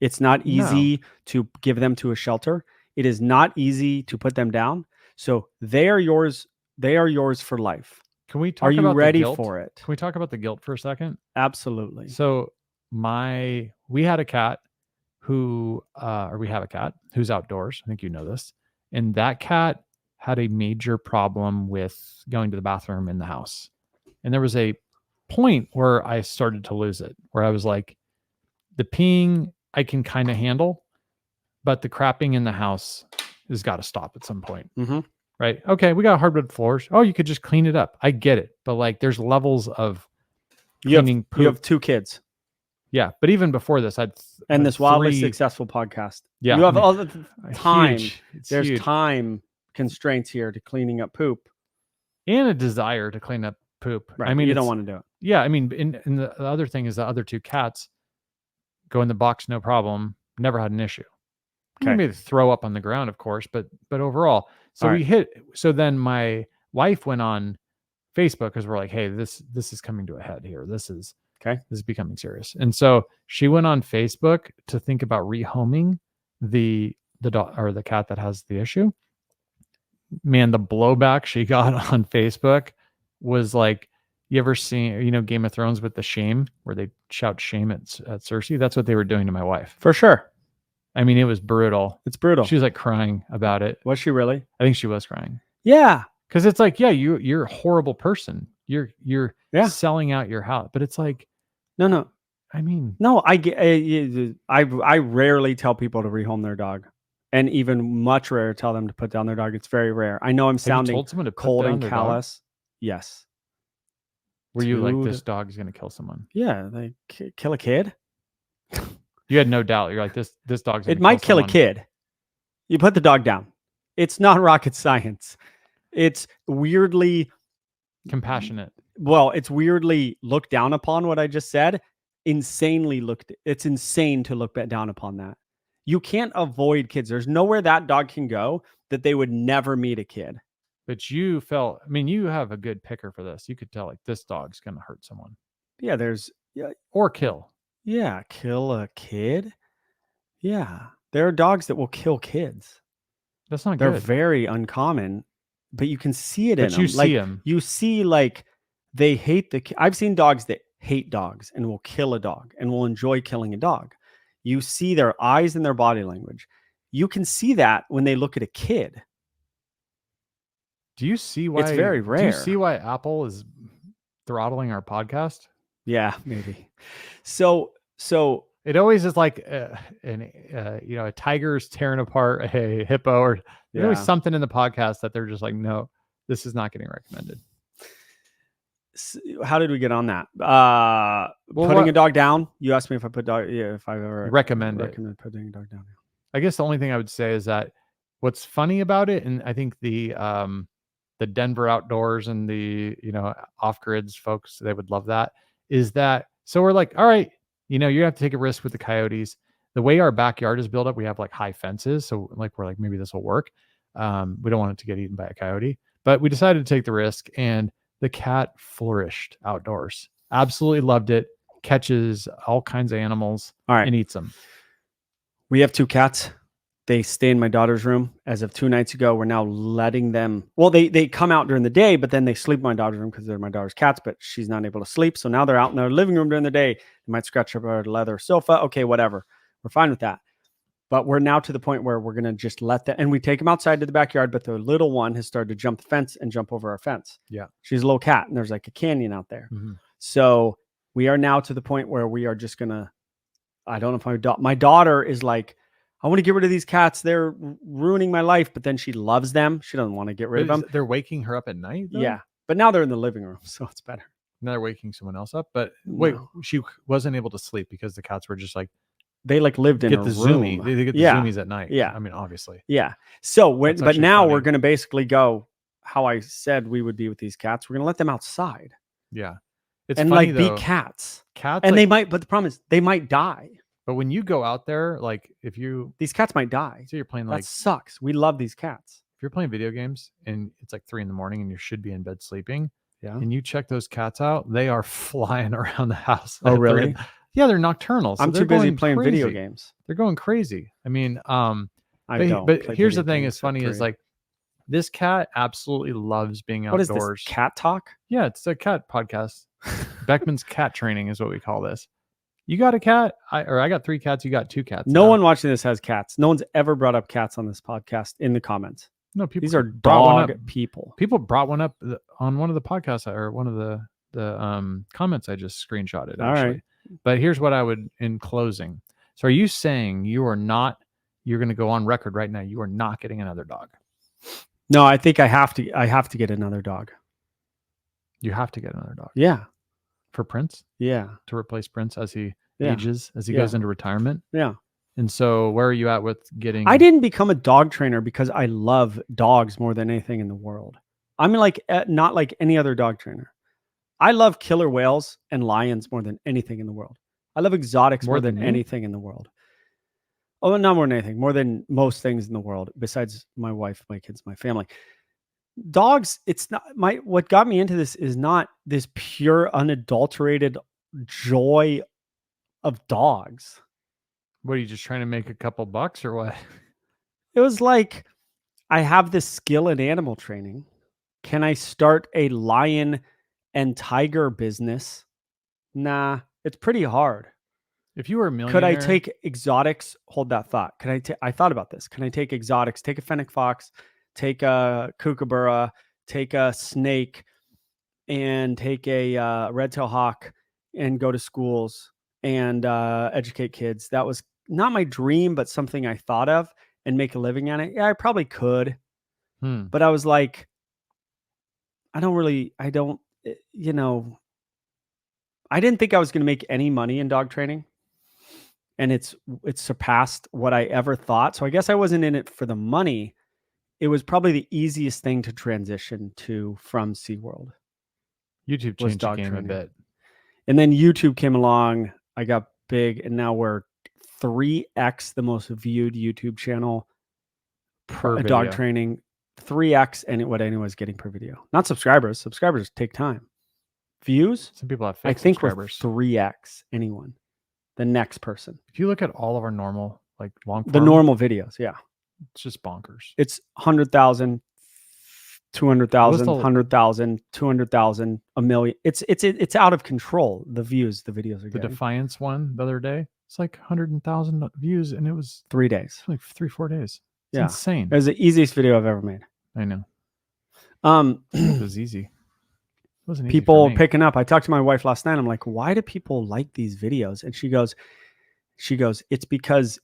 S1: It's not
S2: No.
S1: easy to give them to a shelter. It is not easy to put them down. So they are yours. They are yours for life.
S2: Can we talk
S1: Are you
S2: about
S1: ready
S2: the guilt?
S1: for it?
S2: Can we talk about the guilt for a second?
S1: Absolutely.
S2: So we had a cat or we have a cat who's outdoors. I think you know this. And that cat had a major problem with going to the bathroom in the house. And there was a point where I started to lose it, where I was like, the peeing I can kind of handle, but the crapping in the house has got to stop at some point.
S1: Mm-hmm.
S2: Right? Okay, we got hardwood floors. Oh, you could just clean it up. I get it. But like there's levels of cleaning poop.
S1: You have 2 kids.
S2: Yeah, but even before this,
S1: And this wildly
S2: 3
S1: successful podcast.
S2: Yeah,
S1: You have all the time.
S2: huge. It's
S1: There's
S2: huge.
S1: time constraints here to cleaning up poop.
S2: And a desire to clean up poop.
S1: Right.
S2: I mean,
S1: you don't want to do it.
S2: Yeah, I mean, and the other thing is the other 2 cats go in the box, no problem. Never had an issue.
S1: Okay.
S2: Maybe throw up on the ground, of course, but overall. So
S1: All
S2: we hit. So then my wife went on Facebook because we're like, hey, this is coming to a head here. This is becoming serious. And so she went on Facebook to think about rehoming the dog or the cat that has the issue. Man, the blowback she got on Facebook was like, you ever seen, Game of Thrones with the shame where they shout shame at Cersei? That's what they were doing to my wife.
S1: For sure.
S2: I mean, it was brutal.
S1: It's brutal.
S2: She was like crying about it.
S1: Was she really?
S2: I think she was crying.
S1: Yeah.
S2: Because it's like, yeah, you're a horrible person. You're selling out your house. But it's like,
S1: no.
S2: I mean,
S1: no, I rarely tell people to rehome their dog, and even much rarer tell them to put down their dog. It's very rare. I know I'm sounding
S2: told someone to put
S1: cold
S2: down
S1: and
S2: their
S1: callous.
S2: dog?
S1: Yes.
S2: Were you like, this dog is going to kill someone?
S1: Yeah, they kill a kid.
S2: You had no doubt. You're like, this dog's gonna
S1: It might kill a
S2: someone.
S1: kid. You put the dog down. It's not rocket science. It's weirdly
S2: compassionate.
S1: Well, it's weirdly looked down upon what I just said. It's insane to look down upon that. You can't avoid kids. There's nowhere that dog can go that they would never meet a kid.
S2: But you have a good picker for this. You could tell like this dog's going to hurt someone.
S1: Yeah,
S2: or kill.
S1: Yeah, kill a kid. Yeah, there are dogs that will kill kids.
S2: That's not
S1: They're
S2: good.
S1: very uncommon, but you can see it in them.
S2: But you see them.
S1: You see like they hate I've seen dogs that hate dogs and will kill a dog and will enjoy killing a dog. You see their eyes and their body language. You can see that when they look at a kid.
S2: Do you see why
S1: it's very rare?
S2: Do you see why Apple is throttling our podcast?
S1: Yeah, maybe. So
S2: it always is like a tiger's tearing apart a hippo, or there's always something in the podcast that they're just like, no, this is not getting recommended.
S1: How did we get on that? Putting a dog down. You asked me if I put dog. Yeah, if I ever
S2: recommend
S1: putting a dog down.
S2: I guess the only thing I would say is that what's funny about it, and I think the Denver outdoors and the off grids folks, they would love that. Is that so? We're like, all right, you have to take a risk with the coyotes. The way our backyard is built up, we have like high fences, so like we're like maybe this will work. We don't want it to get eaten by a coyote, but we decided to take the risk, and the cat flourished outdoors. Absolutely loved it. Catches all kinds of animals and eats them.
S1: We have 2 cats. They stay in my daughter's room. As of 2 nights ago, we're now letting them. Well, they come out during the day, but then they sleep in my daughter's room because they're my daughter's cats, but she's not able to sleep. So now they're out in their living room during the day. They might scratch up our leather sofa. Okay, whatever. We're fine with that. But we're now to the point where we're going to just let them, and we take them outside to the backyard, but the little one has started to jump the fence and jump over our fence.
S2: Yeah.
S1: She's a little cat, and there's like a canyon out there.
S2: Mm-hmm.
S1: So we are now to the point where we are just going to, I don't know if my daughter is like, I want to get rid of these cats. They're ruining my life, but then she loves them. She doesn't want to get rid of them.
S2: They're waking her up at night, though?
S1: Yeah. But now they're in the living room, so it's better.
S2: Now they're waking someone else up. But wait, she wasn't able to sleep because the cats were just like,
S1: they like lived in
S2: get
S1: a
S2: the
S1: room.
S2: zoomies. They get the zoomies at night.
S1: Yeah.
S2: I mean, obviously.
S1: Yeah. So but now
S2: funny.
S1: we're going to basically go how I said we would be with these cats. We're going to let them outside.
S2: Yeah. It's
S1: and
S2: funny,
S1: like
S2: though,
S1: be cats.
S2: Cats.
S1: And
S2: like,
S1: they might, but the problem is they might die.
S2: But when you go out there, like
S1: these cats might die.
S2: So you're playing
S1: that
S2: like
S1: sucks. We love these cats.
S2: if you're playing video games and it's like 3 a.m. and you should be in bed sleeping,
S1: Yeah.
S2: and you check those cats out, they are flying around the house.
S1: Oh, really?
S2: They're nocturnal. So
S1: I'm
S2: they're
S1: too busy
S2: going
S1: playing video
S2: crazy.
S1: games.
S2: They're going crazy. I mean,
S1: I don't.
S2: but
S1: play
S2: here's the
S1: video
S2: thing:
S1: games
S2: is funny
S1: at
S2: is
S1: 3.
S2: like this cat absolutely loves being
S1: What is
S2: outdoors.
S1: this? Cat talk?
S2: Yeah, it's a cat podcast. Beckman's cat training is what we call this. You got a cat? I got 3 cats. You got 2 cats.
S1: No
S2: now.
S1: one watching this has cats. No one's ever brought up cats on this podcast in the comments.
S2: No, people.
S1: These are
S2: brought one
S1: dog
S2: up.
S1: people.
S2: People brought one up on one of the podcasts or one of the comments I just screenshotted.
S1: All
S2: Actually,
S1: right.
S2: but here's what I would in closing. So, are you saying you're going to go on record right now? You are not getting another dog.
S1: No, I think I have to. I have to get another dog.
S2: You have to get another dog.
S1: Yeah.
S2: For Prince?
S1: Yeah.
S2: To replace Prince as he
S1: Yeah.
S2: ages, as he
S1: Yeah.
S2: goes into retirement?
S1: Yeah.
S2: And so where are you at with getting...
S1: I didn't become a dog trainer because I love dogs more than anything in the world. I'm like not like any other dog trainer. I love killer whales and lions more than anything in the world. I love exotics more than
S2: me?
S1: anything in the world. Oh, not more than anything, more than most things in the world, besides my wife, my kids, my family. Dogs, it's not what got me into this is not this pure, unadulterated joy of dogs.
S2: What, are you just trying to make a couple bucks or what?
S1: It was like, I have this skill in animal training. Can I start a lion and tiger business? Nah, it's pretty hard.
S2: If you were a millionaire...
S1: Could I take exotics? Hold that thought. I thought about this. Can I take exotics, take a fennec fox, take a kookaburra, take a snake, and take a red-tailed hawk and go to schools and educate kids? That was not my dream, but something I thought of and make a living at it. Yeah, I probably could. But I was like, I didn't think I was going to make any money in dog training. And it's surpassed what I ever thought. So I guess I wasn't in it for the money. It was probably the easiest thing to transition to from SeaWorld.
S2: YouTube changed the game a bit.
S1: And then YouTube came along. I got big, and now we're 3x the most viewed YouTube channel
S2: per
S1: dog training. 3x and what anyone's getting per video. Not subscribers. Subscribers take time. Views?
S2: Some people have fake
S1: I think we're
S2: subscribers.
S1: 3x anyone. The next person.
S2: If you look at all of our normal, like long form,
S1: the normal videos, yeah.
S2: It's just bonkers.
S1: It's 100,000, 200,000, 100,000, 200,000, a million. It's out of control. The views, the videos are
S2: the
S1: getting.
S2: Defiance one the other day. It's like 100,000 views, and it was
S1: 3 days.
S2: Like 3-4 days. It's
S1: yeah,
S2: insane.
S1: It was the easiest video I've ever made.
S2: I know. It was easy. It wasn't easy
S1: people
S2: for me.
S1: picking up. I talked to my wife last night. I'm like, why do people like these videos? And she goes, it's because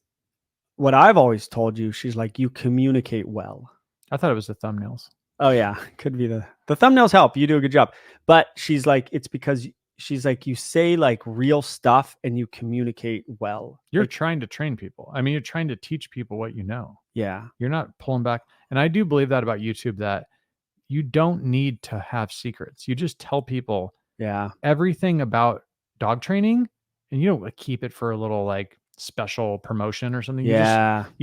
S1: what I've always told you, she's like, you communicate well.
S2: I thought it was the thumbnails.
S1: Oh yeah. Could be the thumbnails help. You do a good job. But she's like, it's because she's like, you say like real stuff and you communicate well.
S2: You're trying to train people. I mean, you're trying to teach people what you know.
S1: Yeah.
S2: You're not pulling back. And I do believe that about YouTube, that you don't need to have secrets. You just tell people everything about dog training, and you don't like keep it for a little like special promotion or something. You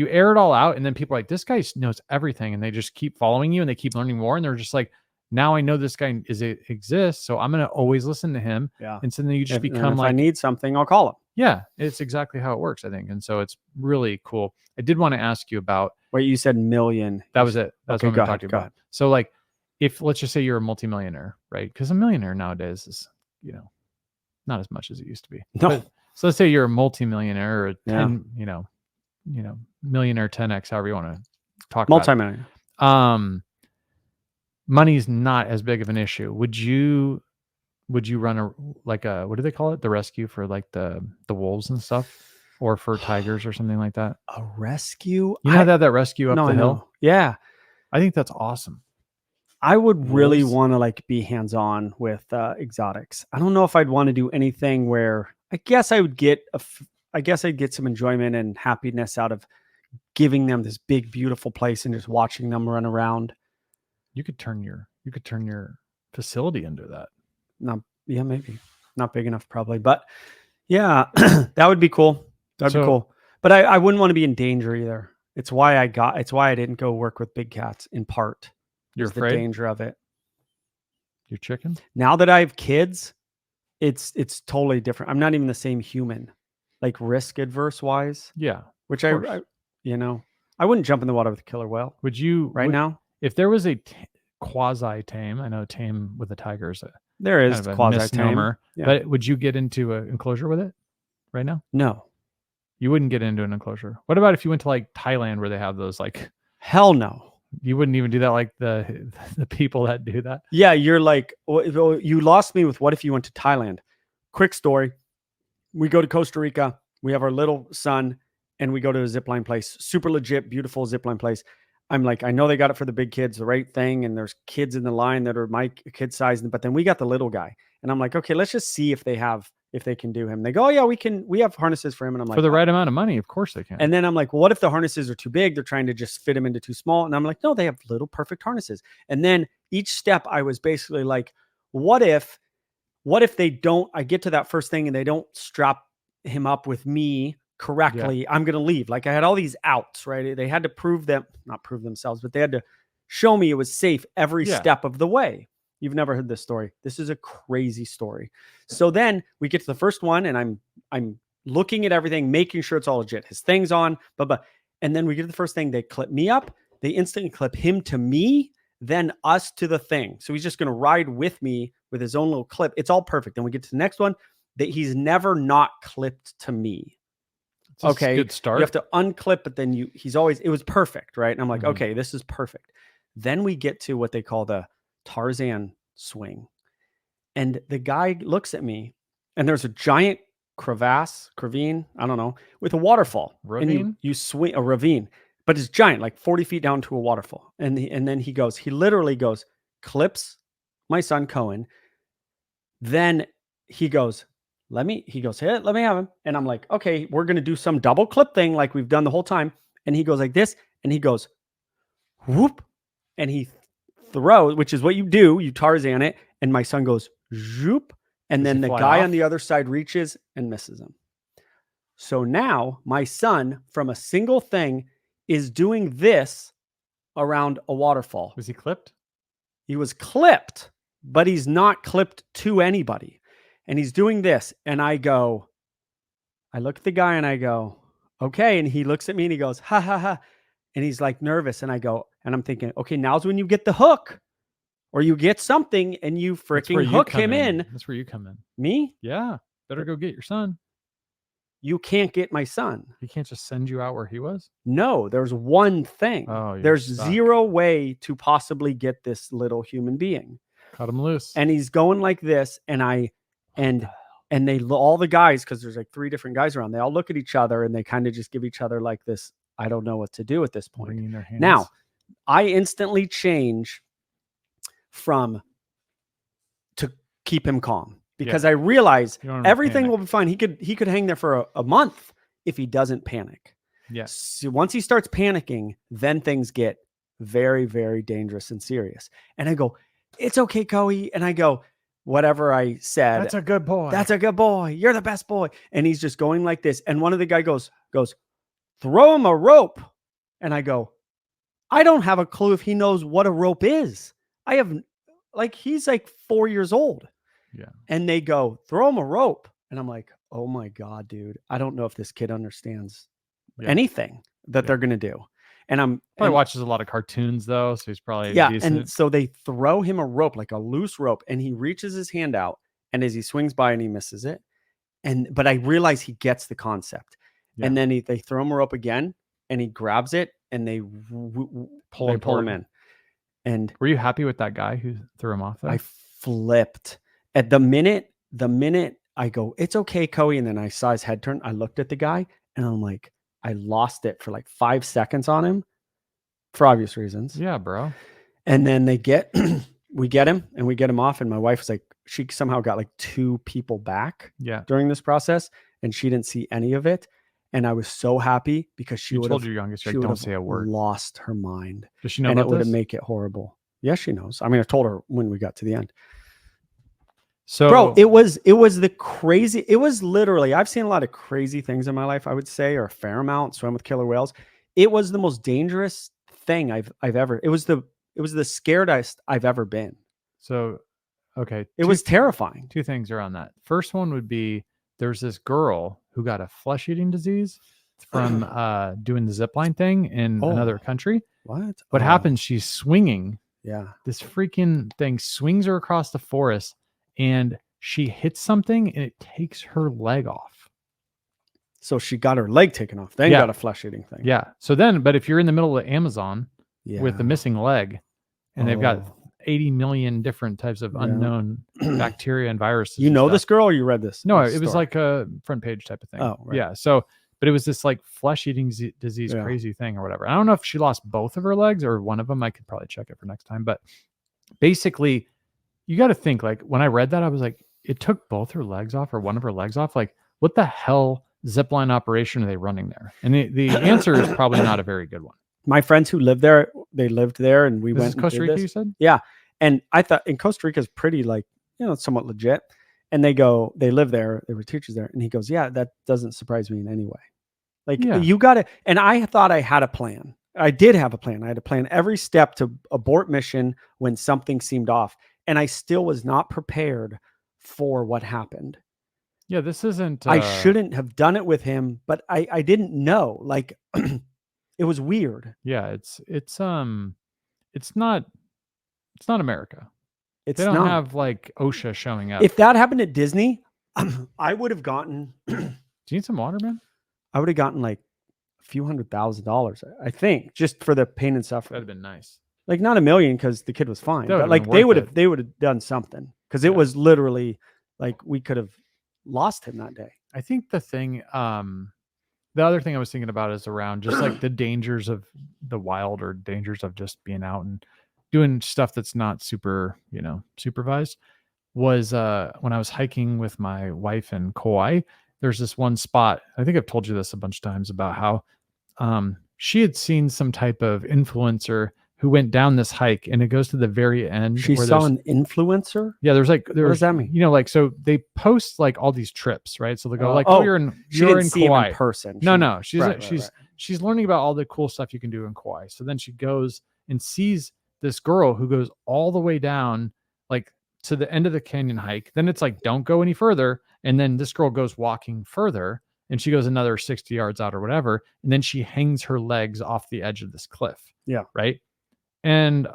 S2: air it all out, and then people are like, this guy knows everything, and they just keep following you and they keep learning more, and they're just like, now I know this guy exists, so I'm gonna always listen to him.
S1: Yeah.
S2: And so then you just become
S1: if
S2: like,
S1: I need something, I'll call him.
S2: Yeah, it's exactly how it works, I think. And so it's really cool. I did want to ask you about...
S1: Wait, you said million.
S2: That was it. That's what I'm talking about.
S1: Ahead.
S2: So like, if let's just say you're a multimillionaire, right? Because a millionaire nowadays is, not as much as it used to be.
S1: No.
S2: But, so let's say you're a multimillionaire or a 10, millionaire 10x, however you want to talk about it.
S1: Multimillionaire.
S2: Money's not as big of an issue. Would you run what do they call it? The rescue for like the wolves and stuff, or for tigers or something like that?
S1: A rescue?
S2: You know that rescue up the hill?
S1: Know. Yeah.
S2: I think that's awesome.
S1: I would really want to like be hands-on with exotics. I don't know if I'd want to do anything where I guess I'd get some enjoyment and happiness out of giving them this big, beautiful place and just watching them run around.
S2: You could turn your facility into that.
S1: Maybe not big enough probably, but yeah, that would be cool. That'd be cool. But I wouldn't want to be in danger either. It's why I didn't go work with big cats in part.
S2: You're
S1: is the
S2: afraid?
S1: danger of it.
S2: Your chicken?
S1: Now that I have kids, it's totally different. I'm not even the same human, like risk adverse wise,
S2: Yeah.
S1: which
S2: course.
S1: I wouldn't jump in the water with a killer whale
S2: Would you
S1: now.
S2: if there was a quasi tame? I know tame with a tiger is a
S1: There
S2: kind
S1: is
S2: of a
S1: quasi tame.
S2: misnomer,
S1: Yeah.
S2: but would you get into an enclosure with it right now?
S1: No,
S2: You wouldn't get into an enclosure. What about if you went to like Thailand where they have those like?
S1: hell no.
S2: You wouldn't even do that like the people that do that.
S1: Yeah, you're like, you lost me with what if you went to Thailand? Quick story. We go to Costa Rica. We have our little son and we go to a zipline place. Super legit, beautiful zipline place. I'm like, I know they got it for the big kids, the right thing. And there's kids in the line that are my kid size. But then we got the little guy. And I'm like, okay, let's just see if they can do him. They go, oh yeah, we have harnesses for him. And I'm like,
S2: For the right amount of money, of course they can.
S1: and then I'm like, well, what if the harnesses are too big? They're trying to just fit them into too small. And I'm like, no, they have little perfect harnesses. And then each step I was basically like, what if they don't, I get to that first thing and they don't strap him up with me correctly. I'm going to leave. Like I had all these outs, right? They had to not prove themselves, but they had to show me it was safe every step of the way. You've never heard this story. This is a crazy story. So then we get to the first one and I'm looking at everything, making sure it's all legit. His thing's on, and then we get to the first thing. They clip me up. They instantly clip him to me, then us to the thing. So he's just going to ride with me with his own little clip. It's all perfect. Then we get to the next one that he's never not clipped to me. Okay.
S2: Good start.
S1: You have to unclip, but then it was perfect. Right. And I'm like, okay, this is perfect. Then we get to what they call the Tarzan swing. And the guy looks at me and there's a giant ravine, I don't know, with a waterfall.
S2: Ravine?
S1: And you swing a ravine, but it's giant, like 40 feet down to a waterfall. And then he literally goes, clips my son Cohen. Then he goes, let me have him. And I'm like, okay, we're going to do some double clip thing like we've done the whole time. And he goes like this, and he goes, whoop. And he throws, which is what you do. You Tarzan it. And my son goes, zoop. And then the guy on the other side reaches and misses him. So now my son, from a single thing, is doing this around a waterfall.
S2: Was he clipped?
S1: He was clipped, but he's not clipped to anybody. And he's doing this. And I look at the guy and I go, okay. And he looks at me and he goes, ha, ha, ha. And he's like nervous. And I go, and I'm thinking, okay, now's when you get the hook or you get something and you freaking hook him in.
S2: That's where you come in.
S1: Me?
S2: Yeah. Better go get your son.
S1: You can't get my son.
S2: He can't just send you out where he was?
S1: No, there's one thing. There's zero way to possibly get this little human being.
S2: Cut him loose.
S1: And he's going like this. And all the guys, because there's like 3 different guys around, they all look at each other and they kind of just give each other like this, I don't know what to do at this point. Now, I instantly change to keep him calm because I realize everything will be fine. He could hang there for a month if he doesn't panic.
S2: Yes.
S1: So once he starts panicking, then things get very, very dangerous and serious. And I go, it's okay, Coey. And I go, whatever I said.
S2: That's a good boy.
S1: That's a good boy. You're the best boy. And he's just going like this. And one of the guy goes, throw him a rope. And I go, I don't have a clue if he knows what a rope is. He's like 4 years old.
S2: Yeah.
S1: And they go, throw him a rope. And I'm like, oh my God, dude. I don't know if this kid understands anything that they're going to do. And
S2: probably watches a lot of cartoons though. So he's probably decent.
S1: And so they throw him a rope, like a loose rope, and he reaches his hand out. And as he swings by and he misses it. But I realize he gets the concept. Yeah. And then they throw him a rope again and he grabs it and they pull him in. And
S2: were you happy with that guy who threw him off there?
S1: I flipped at the minute I go, it's okay, Coey. And then I saw his head turn. I looked at the guy and I'm like, I lost it for like 5 seconds on him for obvious reasons.
S2: Yeah, bro.
S1: And then we get him and we get him off. And my wife was like, she somehow got like 2 people back during this process and she didn't see any of it. And I was so happy because she would have told
S2: your youngest, like, don't say a word.
S1: Lost her mind.
S2: Does she know
S1: and
S2: about
S1: it would
S2: this?
S1: have made it horrible. Yes, she knows. I mean, I told her when we got to the end.
S2: So,
S1: bro, it was literally, I've seen a lot of crazy things in my life, I would say, or a fair amount, swim with killer whales. it was the most dangerous thing I've ever. It was the scaredest I've ever been.
S2: So, okay.
S1: It was terrifying.
S2: Two things around that. First one would be there's this girl who got a flesh-eating disease from doing the zip line thing in another country. What happens? She's swinging.
S1: Yeah.
S2: This freaking thing swings her across the forest and she hits something and it takes her leg off.
S1: So she got her leg taken off, then got a flesh-eating thing.
S2: Yeah. So then, but if you're in the middle of the Amazon with the missing leg and they've got 80 million different types of unknown bacteria and viruses.
S1: You know this girl or you read this?
S2: No, it was like a front page type of thing.
S1: Oh, right.
S2: Yeah. So, but it was this like flesh-eating disease crazy thing or whatever. I don't know if she lost both of her legs or one of them. I could probably check it for next time. But basically, you got to think like when I read that, I was like, it took both her legs off or one of her legs off. Like, what the hell zipline operation are they running there? And the answer is probably not a very good one.
S1: My friends who lived there, they lived there, and we went.
S2: This is Costa Rica, you said?
S1: Yeah, and I thought in Costa Rica is pretty like somewhat legit. And they live there. They were teachers there, and he goes, "Yeah, that doesn't surprise me in any way. Like you got to." And I thought I had a plan. I did have a plan. I had to plan every step to abort mission when something seemed off, and I still was not prepared for what happened.
S2: Yeah, this isn't.
S1: I shouldn't have done it with him, but I didn't know. Like. It was weird.
S2: Yeah, it's not America. They don't have like OSHA showing up.
S1: If that happened at Disney, I would have gotten.
S2: Do you need some water, man?
S1: I would have gotten like a few $100,000, I think, just for the pain and suffering.
S2: That'd have been nice.
S1: Like not $1 million because the kid was fine, but like they would have done something because it was literally like we could have lost him that day.
S2: I think the thing. The other thing I was thinking about is around just like the dangers of the wild or dangers of just being out and doing stuff that's not super, supervised was when I was hiking with my wife in Kauai, there's this one spot. I think I've told you this a bunch of times about how she had seen some type of influencer who went down this hike, and it goes to the very end.
S1: She saw an influencer?
S2: Yeah, what
S1: does that mean?
S2: Like, so they post like all these trips, right? So they go like, you're in Kauai.
S1: In person.
S2: No. She's learning about all the cool stuff you can do in Kauai. So then she goes and sees this girl who goes all the way down, like to the end of the canyon hike. Then it's like, don't go any further. And then this girl goes walking further, and she goes another 60 yards out or whatever. And then she hangs her legs off the edge of this cliff.
S1: Yeah.
S2: Right. And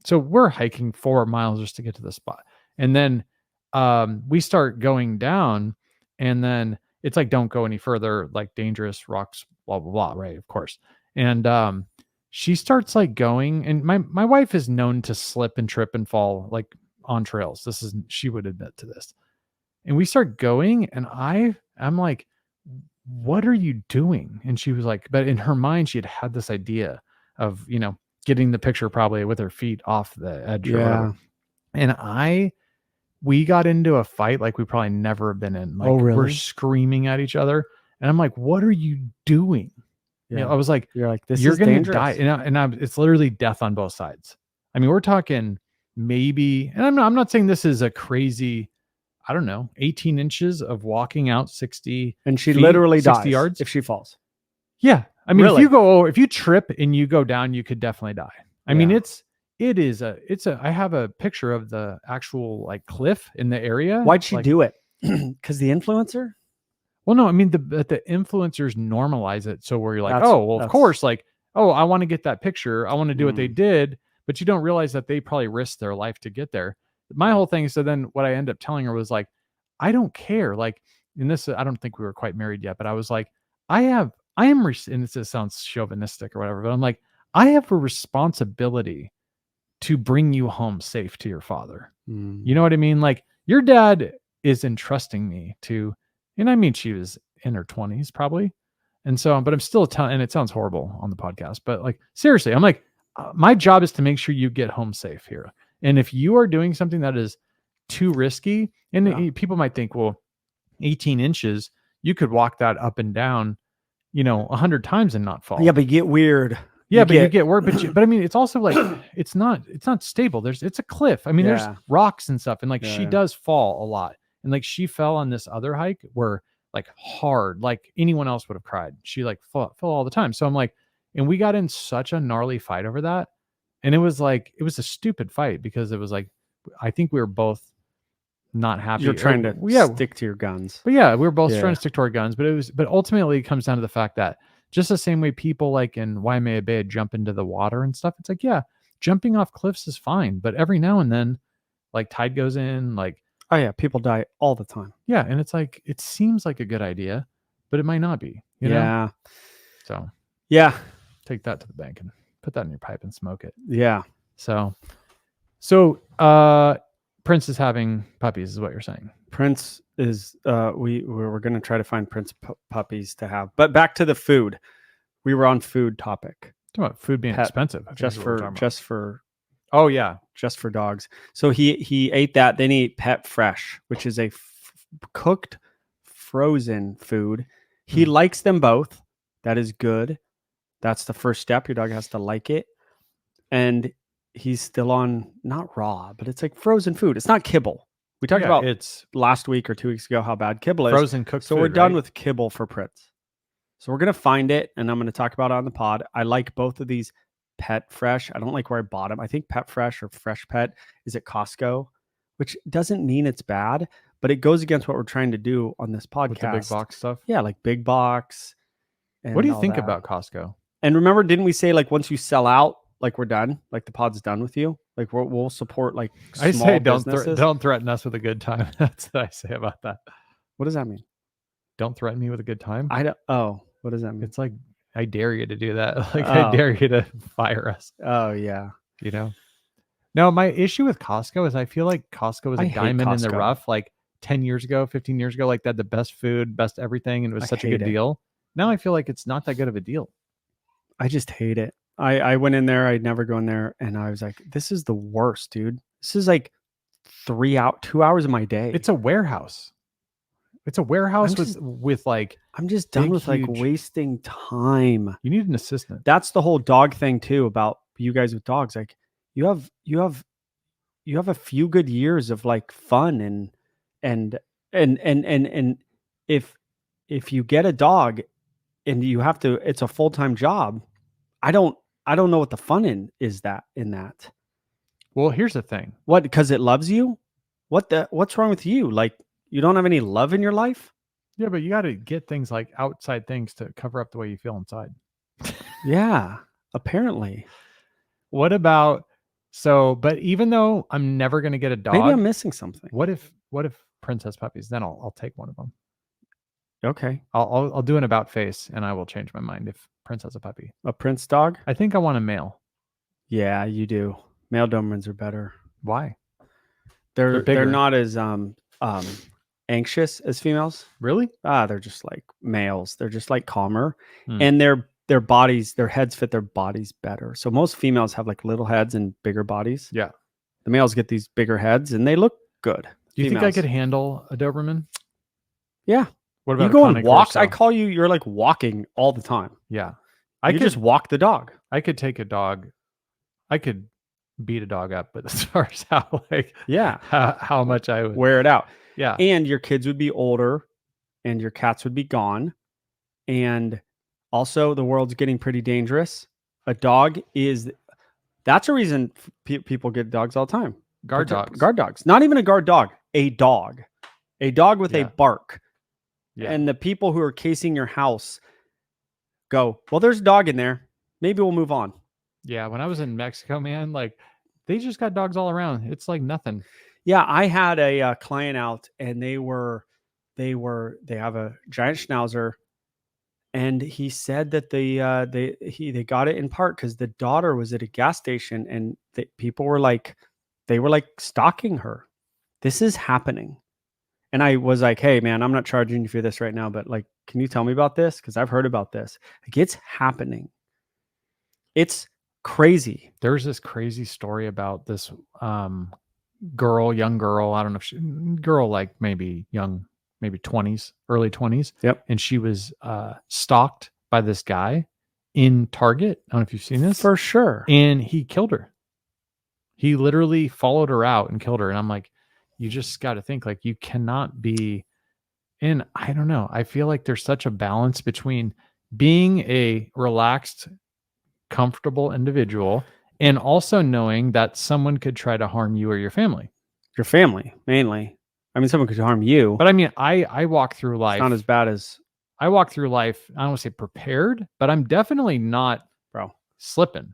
S2: so we're hiking 4 miles just to get to the spot. And then we start going down, and then it's like, don't go any further, like dangerous rocks, blah, blah, blah. Right. Of course. And she starts like going, and my wife is known to slip and trip and fall like on trails. She would admit to this. And we start going, and I'm like, what are you doing? And she was like, but in her mind, she had this idea of, getting the picture probably with her feet off the edge or whatever. And we got into a fight like we probably never have been in. Like,
S1: really?
S2: We're screaming at each other. And I'm like, what are you doing?
S1: Yeah.
S2: I was like,
S1: you're
S2: going to die. And it's literally death on both sides. I mean, we're talking maybe, and I'm not saying this is a crazy, I don't know, 18 inches of walking out 60.
S1: And she literally
S2: 60
S1: dies
S2: yards
S1: if she falls.
S2: Yeah. I mean,
S1: really?
S2: if you trip and you go down, you could definitely die. I mean, I have a picture of the actual like cliff in the area.
S1: Why'd she do it? Because the influencer?
S2: Well, no, I mean, the influencers normalize it. So where you're like, of course, like, I want to get that picture. I want to do what they did, but you don't realize that they probably risked their life to get there. My whole thing. So then what I ended up telling her was like, I don't care. Like in this, I don't think we were quite married yet, but I was like, and this sounds chauvinistic or whatever, but I'm like, I have a responsibility to bring you home safe to your father. You know what I mean? Like your dad is entrusting me to, and I mean, she was in her 20s probably. And so, but I'm still telling, and it sounds horrible on the podcast, but like, seriously, I'm like, my job is to make sure you get home safe here. And if you are doing something that is too risky, and people might think, well, 18 inches, you could walk that up and down, 100 times and not fall.
S1: Yeah, but you get weird.
S2: Yeah, you get weird. But I mean, it's also like, it's not stable. It's a cliff. I mean, there's rocks and stuff. And like, she does fall a lot. And like, she fell on this other hike where like hard, like anyone else would have cried. She like fell all the time. So I'm like, And we got in such a gnarly fight over that. And it was a stupid fight because it was like, I think we were both not happy.
S1: You're trying to
S2: yeah,
S1: stick to your guns.
S2: but yeah, we were both
S1: Yeah.
S2: trying to stick to our guns, but ultimately it comes down to the fact that just the same way people like in Waimea Bay jump into the water and stuff, it's like, yeah, jumping off cliffs is fine, but every now and then, like tide goes in, like,
S1: Oh yeah, people die all the time.
S2: yeah, and it's like, it seems like a good idea, but it might not be, you know?
S1: Yeah.
S2: So
S1: Yeah.
S2: take that to the bank and put that in your pipe and smoke it.
S1: Yeah.
S2: So Prince is having puppies, is what you're saying.
S1: Prince is we're going to try to find Prince puppies to have. But back to the food. We were on food topic.
S2: Talking about food being
S1: Pet,
S2: expensive. I think is what we're talking about. Oh yeah,
S1: just for dogs. So he ate that. Then he ate Pet Fresh, which is a cooked frozen food. He likes them both. That is good. That's the first step. Your dog has to like it. And he's still on not raw, but it's like frozen food. It's not kibble. We talked about
S2: it's
S1: last week or 2 weeks ago how bad kibble is.
S2: frozen cooked
S1: So
S2: food,
S1: we're done
S2: right?
S1: with kibble for Prince. So we're gonna find it, and I'm gonna talk about it on the pod. I like both of these Pet Fresh. I don't like where I bought them. I think Pet Fresh or Fresh Pet is at Costco, which doesn't mean it's bad, but it goes against what we're trying to do on this podcast.
S2: With the big box stuff.
S1: Yeah, like big box.
S2: What do you
S1: all
S2: think
S1: that.
S2: about Costco?
S1: And remember, didn't we say like once you sell out, like we're done, like the pod's done with you, like we'll support like small
S2: I say
S1: businesses?
S2: don't threaten us with a good time. That's what I say about that.
S1: What does that mean?
S2: Don't threaten me with a good time.
S1: I don't. Oh, what does that mean?
S2: It's like I dare you to do that. Like
S1: Oh.
S2: I dare you to fire us.
S1: Oh yeah.
S2: You know. No, my issue with Costco is I feel like Costco was
S1: I
S2: a
S1: hate
S2: diamond in the
S1: Costco.
S2: rough. Like 10 years ago, 15 years ago, like that the best food, best everything, and it was
S1: I
S2: such a
S1: hate
S2: good
S1: it.
S2: deal. Now I feel like it's not that good of a deal.
S1: I just hate it. I went in there. I'd never go in there, and I was like, "This is the worst, dude. This is like 2 hours of my day.
S2: It's a warehouse. It's a warehouse
S1: I'm just-
S2: with like
S1: I'm just done
S2: big,
S1: with like
S2: huge-
S1: wasting time.
S2: you need an assistant.
S1: That's the whole dog thing too. About you guys with dogs, like you have a few good years of like fun and if you get a dog and you have to, it's a full-time job. I don't know what the fun in that.
S2: Well, here's the thing.
S1: What? Because it loves you? What's wrong with you? Like you don't have any love in your life?
S2: Yeah, but you got to get things like outside things to cover up the way you feel inside.
S1: Yeah, apparently.
S2: What about but even though I'm never going to get a dog,
S1: Maybe I'm missing something.
S2: what if Prince has puppies? Then I'll take one of them.
S1: Okay.
S2: I'll do an about face and I will change my mind if Prince has a puppy.
S1: A Prince dog?
S2: I think I want a male.
S1: Yeah, you do. Male Dobermans are better.
S2: Why?
S1: They're
S2: bigger.
S1: not as anxious as females.
S2: Really?
S1: They're just like males. They're just like calmer.
S2: Hmm.
S1: And their bodies, their heads fit their bodies better. So most females have like little heads and bigger bodies.
S2: Yeah.
S1: The males get these bigger heads and they look good.
S2: Do you think I
S1: Females.
S2: could handle a Doberman?
S1: Yeah.
S2: What about
S1: You
S2: a
S1: go and
S2: Cane
S1: walk.
S2: Corso?
S1: I call you, you're like walking all the time.
S2: Yeah.
S1: I could just walk the dog.
S2: I could take a dog. I could beat a dog up, but as far as how much I would
S1: wear it out.
S2: Yeah.
S1: And your kids would be older and your cats would be gone. And also the world's getting pretty dangerous. A dog that's a reason people get dogs all the time.
S2: Guard dogs.
S1: Guard dogs. Not even a guard dog, a dog. A dog with a bark.
S2: Yeah.
S1: And the people who are casing your house go, well, there's a dog in there. Maybe we'll move on.
S2: Yeah. When I was in Mexico, man, like they just got dogs all around. It's like nothing.
S1: Yeah. I had a client out and they have a giant schnauzer. And he said that they got it in part because the daughter was at a gas station and people were like, they were like stalking her. This is happening. And I was like, hey, man, I'm not charging you for this right now, but like, can you tell me about this? Because I've heard about this. Like, it's happening. It's crazy.
S2: There's this crazy story about this girl, young girl. I don't know if girl like maybe young, maybe 20s, early 20s.
S1: Yep.
S2: And she was stalked by this guy in Target. I don't know if you've seen this.
S1: For sure.
S2: And he killed her. He literally followed her out and killed her. And I'm like, you just got to think like you cannot be in, I don't know. I feel like there's such a balance between being a relaxed comfortable individual, and also knowing that someone could try to harm you or your family.
S1: Your family, mainly. I mean, someone could harm you.
S2: But I mean, I walk through
S1: It's
S2: life.
S1: not as bad as
S2: I walk through life, I don't want to say prepared, but I'm definitely not
S1: bro.
S2: slipping.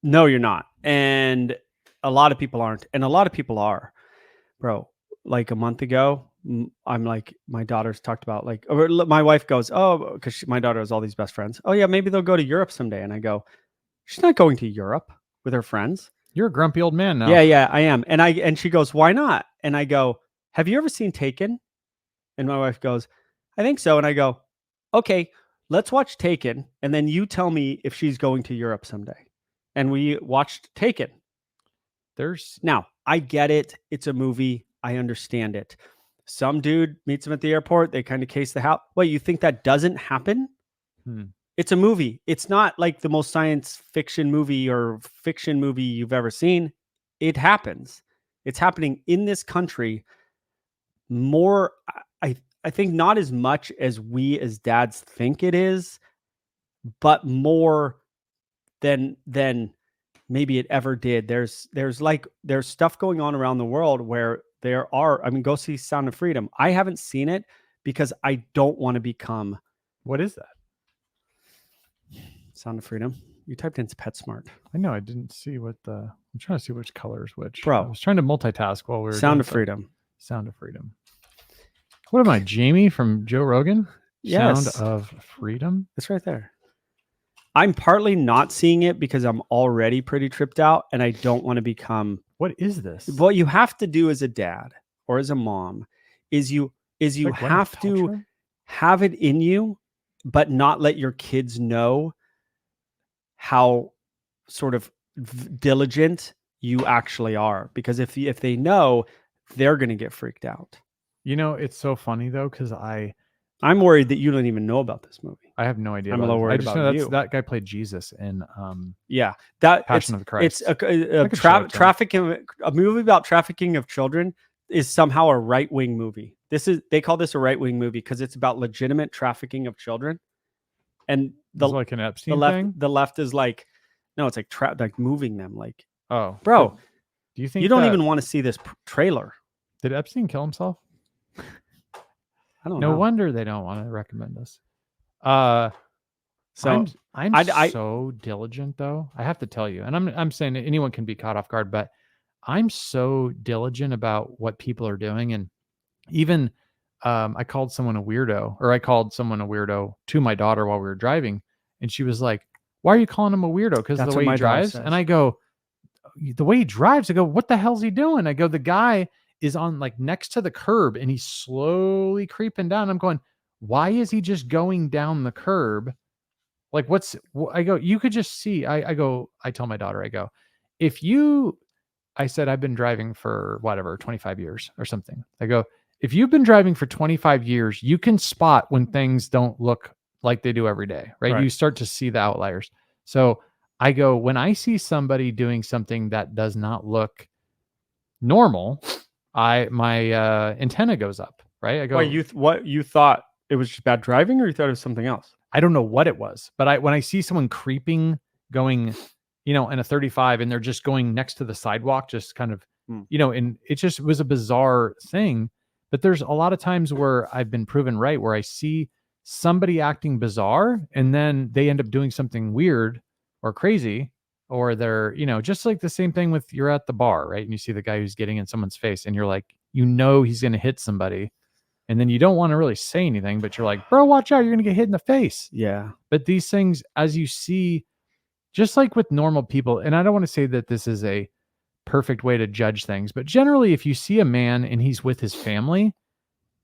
S1: No, you're not. And a lot of people aren't. And a lot of people are. Bro, like a month ago, I'm like, my daughter's talked about like, or my wife goes, oh, because my daughter has all these best friends. Oh, yeah, maybe they'll go to Europe someday. And I go, she's not going to Europe with her friends.
S2: You're a grumpy old man now.
S1: Yeah, I am. And she goes, why not? And I go, have you ever seen Taken? And my wife goes, I think so. And I go, okay, let's watch Taken. And then you tell me if she's going to Europe someday. And we watched Taken. Now, I get it. It's a movie. I understand it. Some dude meets him at the airport. They kind of case the house. Wait, you think that doesn't happen? It's a movie. It's not like the most science fiction movie or fiction movie you've ever seen. It happens. It's happening in this country more. I think not as much as we as dads think it is, but more than maybe it ever did. There's stuff going on around the world where there are, I mean, go see Sound of Freedom. I haven't seen it because I don't want to become.
S2: What is that?
S1: Sound of Freedom. You typed in PetSmart.
S2: I know. I didn't see what I'm trying to see which color is which.
S1: Bro.
S2: I was trying to multitask while we were
S1: Sound of Freedom.
S2: Sound of Freedom. What am I, Jamie from Joe Rogan?
S1: Yes.
S2: Sound of Freedom?
S1: It's right there. I'm partly not seeing it because I'm already pretty tripped out and I don't want to become.
S2: What is this?
S1: What you have to do as a dad or as a mom is you like have to have it in you, but not let your kids know how sort of diligent you actually are. Because if they know, they're going to get freaked out.
S2: You know, it's so funny though, because
S1: I'm worried that you don't even know about this movie.
S2: I have no idea.
S1: I'm a little worried about you.
S2: That guy played Jesus in
S1: that
S2: Passion of the Christ.
S1: It's a movie about trafficking of children is somehow a right-wing movie. They call this a right-wing movie because it's about legitimate trafficking of children. And
S2: like an Epstein thing?
S1: The left is like, no, it's like like moving them. Like,
S2: oh,
S1: bro,
S2: do you think
S1: you don't even want to see this trailer?
S2: Did Epstein kill himself?
S1: I don't know.
S2: No wonder they don't want to recommend us.
S1: So
S2: I'm so diligent though. I have to tell you, and I'm saying that anyone can be caught off guard, but I'm so diligent about what people are doing. And even I called someone a weirdo to my daughter while we were driving. And she was like, why are you calling him a weirdo? Because of the way he drives. And I go, the way he drives, I go, what the hell's he doing? I go, the guy is on like next to the curb and he's slowly creeping down. I'm going, why is he just going down the curb? Like I go, you could just see, I tell my daughter, I go, I said, I've been driving for whatever, 25 years or something. I go, if you've been driving for 25 years, you can spot when things don't look like they do every day, right? You start to see the outliers. So I go, when I see somebody doing something that does not look normal, my antenna goes up, right? I go,
S1: what you thought it was just bad driving, or you thought it was something else?
S2: I don't know what it was, but when I see someone creeping, going, in a 35 and they're just going next to the sidewalk, just kind of, and it just was a bizarre thing. But there's a lot of times where I've been proven right, where I see somebody acting bizarre and then they end up doing something weird or crazy, or they're, just like the same thing with you're at the bar, right? And you see the guy who's getting in someone's face and you're like, he's going to hit somebody. And then you don't want to really say anything, but you're like, bro, watch out. You're going to get hit in the face.
S1: Yeah.
S2: But these things, as you see, just like with normal people, and I don't want to say that this is a perfect way to judge things, but generally, if you see a man and he's with his family,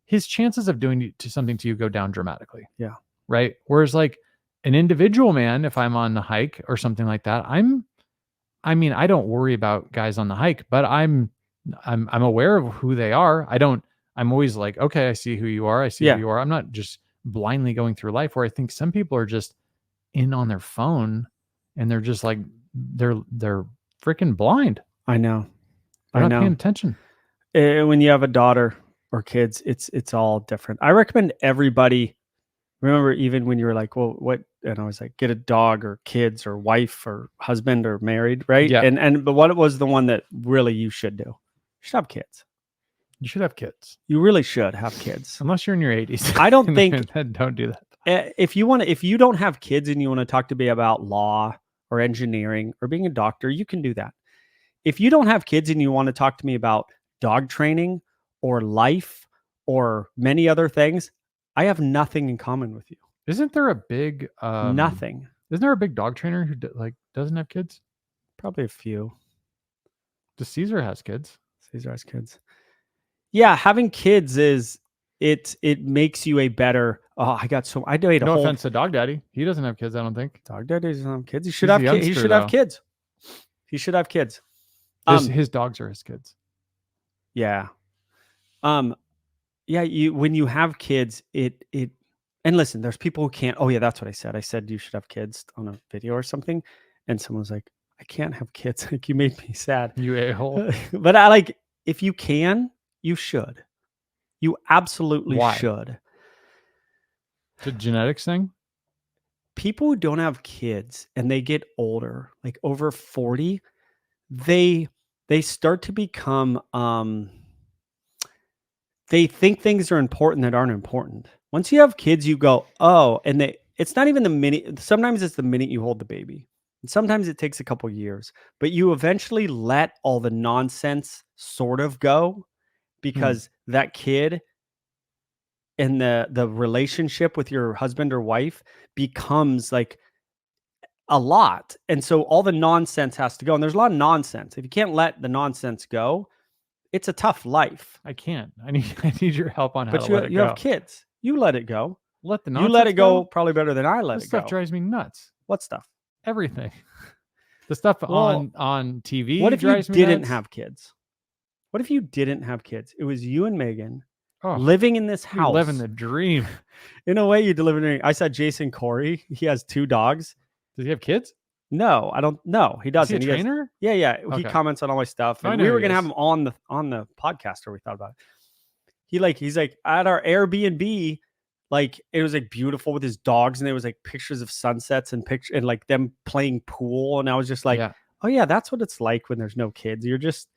S2: his chances of doing something to you go down dramatically.
S1: Yeah.
S2: Right. Whereas like an individual man, if I'm on the hike or something like that, I don't worry about guys on the hike, but I'm aware of who they are. I'm always like, okay, I see who you are. I see who you are. I'm not just blindly going through life, where I think some people are just in on their phone and they're just like, they're freaking blind.
S1: I know.
S2: They're not paying attention.
S1: When you have a daughter or kids, it's all different. I recommend everybody Remember even when you were like, well, what? And I was like, get a dog or kids or wife or husband or married, right?
S2: Yeah.
S1: But what was the one that really you should do? You should have kids.
S2: You should have kids.
S1: You really should have kids.
S2: Unless you're in your 80s.
S1: I don't think
S2: Then don't do that.
S1: if you don't have kids and you want to talk to me about law or engineering or being a doctor, you can do that. If you don't have kids and you want to talk to me about dog training or life or many other things, I have nothing in common with you.
S2: Isn't there a big
S1: Nothing.
S2: Isn't there a big dog trainer who doesn't have kids?
S1: Probably a few.
S2: Just Caesar has kids.
S1: Caesar has kids. Yeah, having kids is it makes you a better. Oh, I did
S2: No offense to Dog Daddy. He doesn't have kids, I don't think.
S1: Dog Daddy doesn't have kids. He should
S2: He's
S1: have
S2: a
S1: kids. He
S2: youngster,
S1: should have
S2: though.
S1: kids. He should have kids.
S2: His dogs are his kids.
S1: Yeah. Yeah, when you have kids, it and listen, there's people who can't. Oh yeah, that's what I said. I said you should have kids on a video or something, and someone was like, I can't have kids. Like, you made me sad.
S2: You a-hole.
S1: But I like, if you can, you should. You absolutely
S2: Why?
S1: should.
S2: It's a genetics thing.
S1: People who don't have kids and they get older, like over 40, they start to become they think things are important that aren't important. Once you have kids, you go, oh, and it's not even the minute. Sometimes it's the minute you hold the baby. And sometimes it takes a couple years, but you eventually let all the nonsense sort of go because that kid and the relationship with your husband or wife becomes like a lot. And so all the nonsense has to go. And there's a lot of nonsense. If you can't let the nonsense go, it's a tough life.
S2: I can't. I need your help on how to let it go.
S1: You have kids. You let it go.
S2: Let the
S1: You
S2: nonsense
S1: let it go probably better than I let
S2: This
S1: it go.
S2: stuff drives me nuts.
S1: What stuff?
S2: Everything. The stuff
S1: Well,
S2: on TV.
S1: What if you
S2: drives me
S1: didn't
S2: nuts.
S1: have kids? What if you didn't have kids? It was you and Megan
S2: Oh,
S1: living in this
S2: you're
S1: house.
S2: living the dream.
S1: In a way, you delivered it. I saw Jason Corey. He has 2 dogs.
S2: Does he have kids?
S1: No, I don't. No, he
S2: Is
S1: doesn't.
S2: he a trainer?
S1: Yeah. He
S2: Okay.
S1: comments on all my stuff.
S2: I
S1: And
S2: know
S1: we
S2: who
S1: were
S2: he
S1: gonna have
S2: is.
S1: him on the podcast, or we thought about it. He's like at our Airbnb, like it was like beautiful with his dogs, and there was like pictures of sunsets and like them playing pool. And I was just like,
S2: Yeah.
S1: oh yeah, that's what it's like when there's no kids. You're just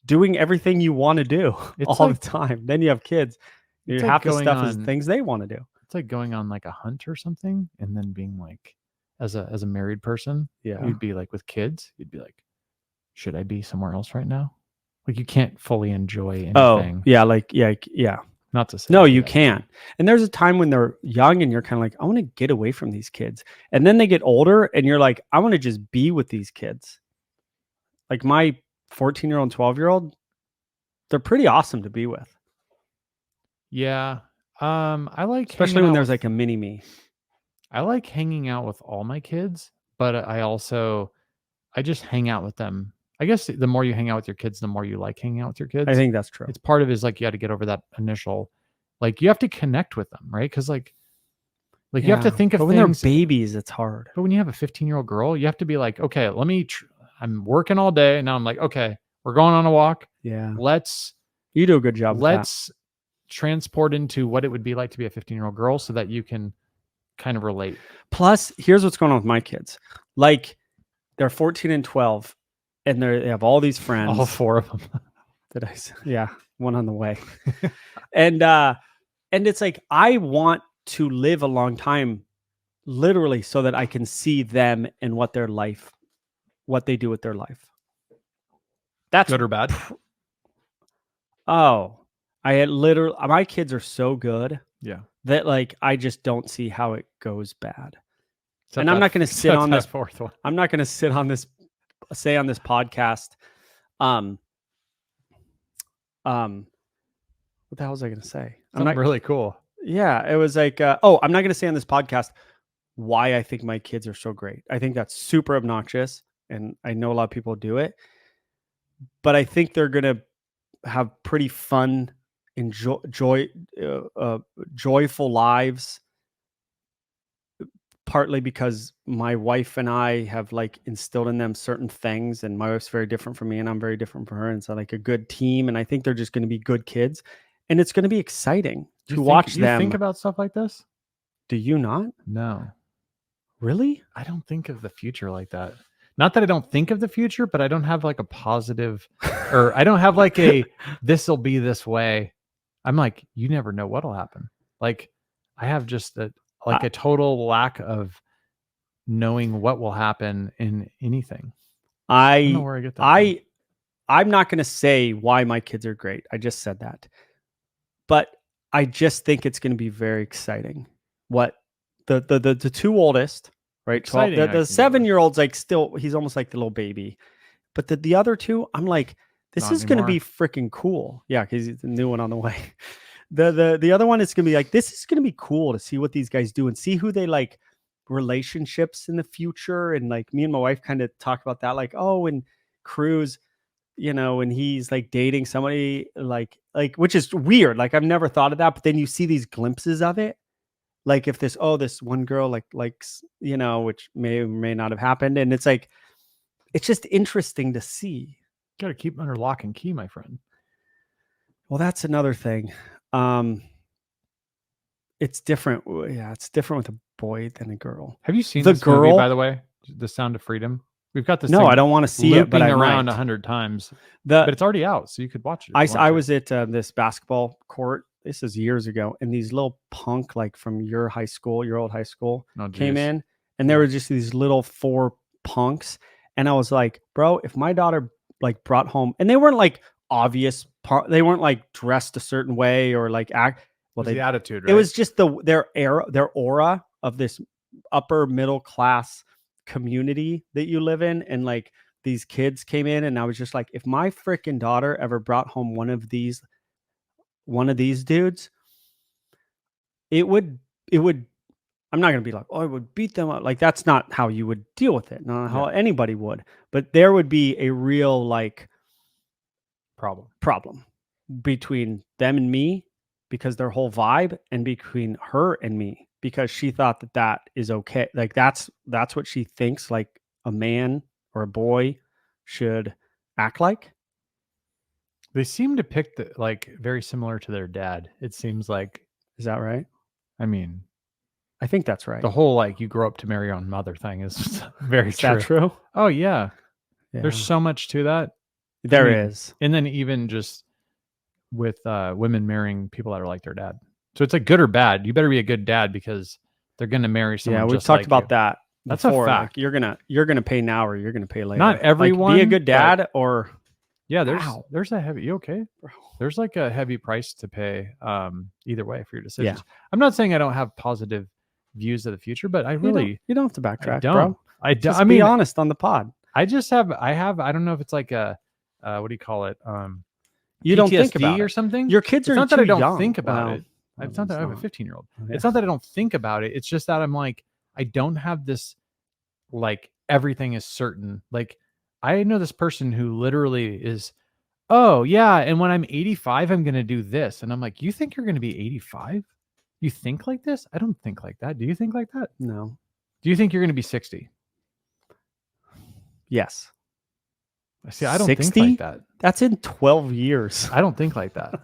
S1: doing everything you want to do
S2: It's
S1: all
S2: like-
S1: the time. Then you have kids.
S2: It's
S1: Half the
S2: going
S1: stuff is
S2: on-
S1: things they want to do.
S2: It's like going on like a hunt or something, and then being like, as a married person,
S1: Yeah.
S2: you'd be like with kids, you'd be like, should I be somewhere else right now? Like you can't fully enjoy anything.
S1: Oh, yeah, yeah.
S2: Not to say
S1: No,
S2: I do
S1: you
S2: that.
S1: can't. And there's a time when they're young and you're kind of like, I want to get away from these kids. And then they get older and you're like, I want to just be with these kids. Like my 14-year-old and 12-year-old, they're pretty awesome to be with.
S2: Yeah. I like
S1: Especially
S2: hanging
S1: when
S2: out
S1: there's
S2: with-
S1: like a mini me.
S2: I like hanging out with all my kids, but I just hang out with them. I guess the more you hang out with your kids, the more you like hanging out with your kids.
S1: I think that's true.
S2: it's part of it is like you got to get over that initial, like you have to connect with them, right? Because like you have to
S1: Yeah,
S2: think of
S1: but when
S2: things.
S1: they're babies, it's hard.
S2: But when you have a 15-year-old girl, you have to be like, okay, let me. I'm working all day, and now I'm like, okay, we're going on a walk.
S1: Yeah.
S2: Let's
S1: You do a good job with that.
S2: let's transport into what it would be like to be a 15-year-old girl, so that you can kind of relate.
S1: Plus, here's what's going on with my kids. Like, they're 14 and 12, and they have all these friends.
S2: All 4 of them.
S1: Yeah, one on the way. and it's like, I want to live a long time, literally, so that I can see them and what they do with their life. That's
S2: Good or bad?
S1: Oh, I had literally, my kids are so good
S2: Yeah.
S1: that like I just don't see how it goes bad.
S2: Except
S1: And I'm
S2: that-
S1: not going to sit
S2: except
S1: on
S2: that
S1: this.
S2: 4th one.
S1: I'm not going to sit on this. Say on this podcast. What the hell was I going to say? I'm
S2: Something
S1: not.
S2: really cool.
S1: Yeah, it was like, I'm not going to say on this podcast why I think my kids are so great. I think that's super obnoxious, and I know a lot of people do it, but I think they're going to have pretty fun, joyful lives. Partly because my wife and I have like instilled in them certain things, and my wife's very different from me, and I'm very different from her, and so like a good team. And I think they're just going to be good kids, and it's going to be exciting to watch
S2: You
S1: them.
S2: think about stuff like this?
S1: Do you not?
S2: No,
S1: Really?
S2: I don't think of the future like that. Not that I don't think of the future, but I don't have like a positive, or I don't have like a this will be this way. I'm like, you never know what'll happen. Like, I have just a total lack of knowing what will happen in anything. I don't know where I get that from.
S1: I'm not going to say why my kids are great. I just said that. But I just think it's going to be very exciting. What the two oldest, right? 12,
S2: Exciting, I can
S1: the
S2: go with.
S1: 7-year-old's like still, he's almost like the little baby. But the other two, I'm like, this
S2: Not
S1: is going to be
S2: anymore.
S1: freaking cool. Yeah, because he's the new one on the way. The other one is going to be like, this is going to be cool to see what these guys do and see who they like relationships in the future. And like me and my wife kind of talk about that, like, oh, and Cruz, when he's like dating somebody like which is weird. Like I've never thought of that, but then you see these glimpses of it. Like if this one girl likes, which may or may not have happened. And it's like, it's just interesting to see.
S2: Got to keep under lock and key, my friend.
S1: Well, that's another thing. It's different. Yeah, it's different with a boy than a girl.
S2: Have you seen
S1: The
S2: this movie,
S1: girl-
S2: by the way? The Sound of Freedom. We've got this.
S1: No,
S2: thing
S1: I don't want to see it, but
S2: looping
S1: I
S2: around
S1: might.
S2: 100 times. But it's already out, so you could watch it. if you want
S1: I
S2: to.
S1: was at this basketball court. This is years ago, and these little punk like from your old high school,
S2: Oh,
S1: came
S2: geez.
S1: in, and there were just these little 4 punks, and I was like, bro, if my daughter like brought home, and they weren't like obvious, they weren't like dressed a certain way or like act. Well,
S2: It was the attitude, right?
S1: it was just their aura of this upper middle class community that you live in, and like these kids came in, and I was just like, if my freaking daughter ever brought home one of these dudes, it would I'm not gonna be like, oh, I would beat them up. Like that's not how you would deal with it, not how anybody would. But there would be a real like problem between them and me, because their whole vibe, and between her and me, because she thought that is okay. Like that's what she thinks like a man or a boy should act like.
S2: They seem to pick the like very similar to their dad. It seems like.
S1: Is that right?
S2: I mean,
S1: I think that's right.
S2: the whole like you grow up to marry your own mother thing is very
S1: Is
S2: true.
S1: that true?
S2: Oh yeah.
S1: Yeah.
S2: There's so much to that.
S1: There
S2: I mean,
S1: is.
S2: And then even just with women marrying people that are like their dad. So it's like good or bad. You better be a good dad because they're going to marry someone.
S1: Yeah, we've
S2: just
S1: talked
S2: like
S1: about
S2: you.
S1: that.
S2: That's
S1: before.
S2: a fact.
S1: Like you're gonna pay now, or you're gonna pay later.
S2: Not
S1: Like,
S2: everyone.
S1: be a good dad, or
S2: yeah.
S1: Wow.
S2: There's a heavy. You okay?
S1: Bro.
S2: There's like a heavy price to pay. Either way for your decisions.
S1: Yeah.
S2: I'm not saying I don't have positive views of the future, but I really
S1: you don't have to backtrack,
S2: I don't.
S1: bro.
S2: I don't.
S1: Just
S2: I mean,
S1: be honest on the pod.
S2: I just have. I don't know if it's like a what do you call it?
S1: You don't think
S2: PTSD
S1: about
S2: or
S1: it.
S2: something.
S1: Your kids
S2: It's
S1: are
S2: not that
S1: too
S2: I don't
S1: young.
S2: think about
S1: Well,
S2: it. It's not that I have a
S1: not.
S2: 15-year-old.
S1: Yeah.
S2: It's not that I don't think about it. It's just that I'm like, I don't have this, like, everything is certain. Like, I know this person who literally is, oh, yeah. And when I'm 85, I'm going to do this. And I'm like, you think you're going to be 85? You think like this? I don't think like that. Do you think like that?
S1: No.
S2: Do you think you're going to be 60?
S1: Yes.
S2: See, I don't
S1: 60?
S2: think like that.
S1: That's in 12 years.
S2: I don't think like that.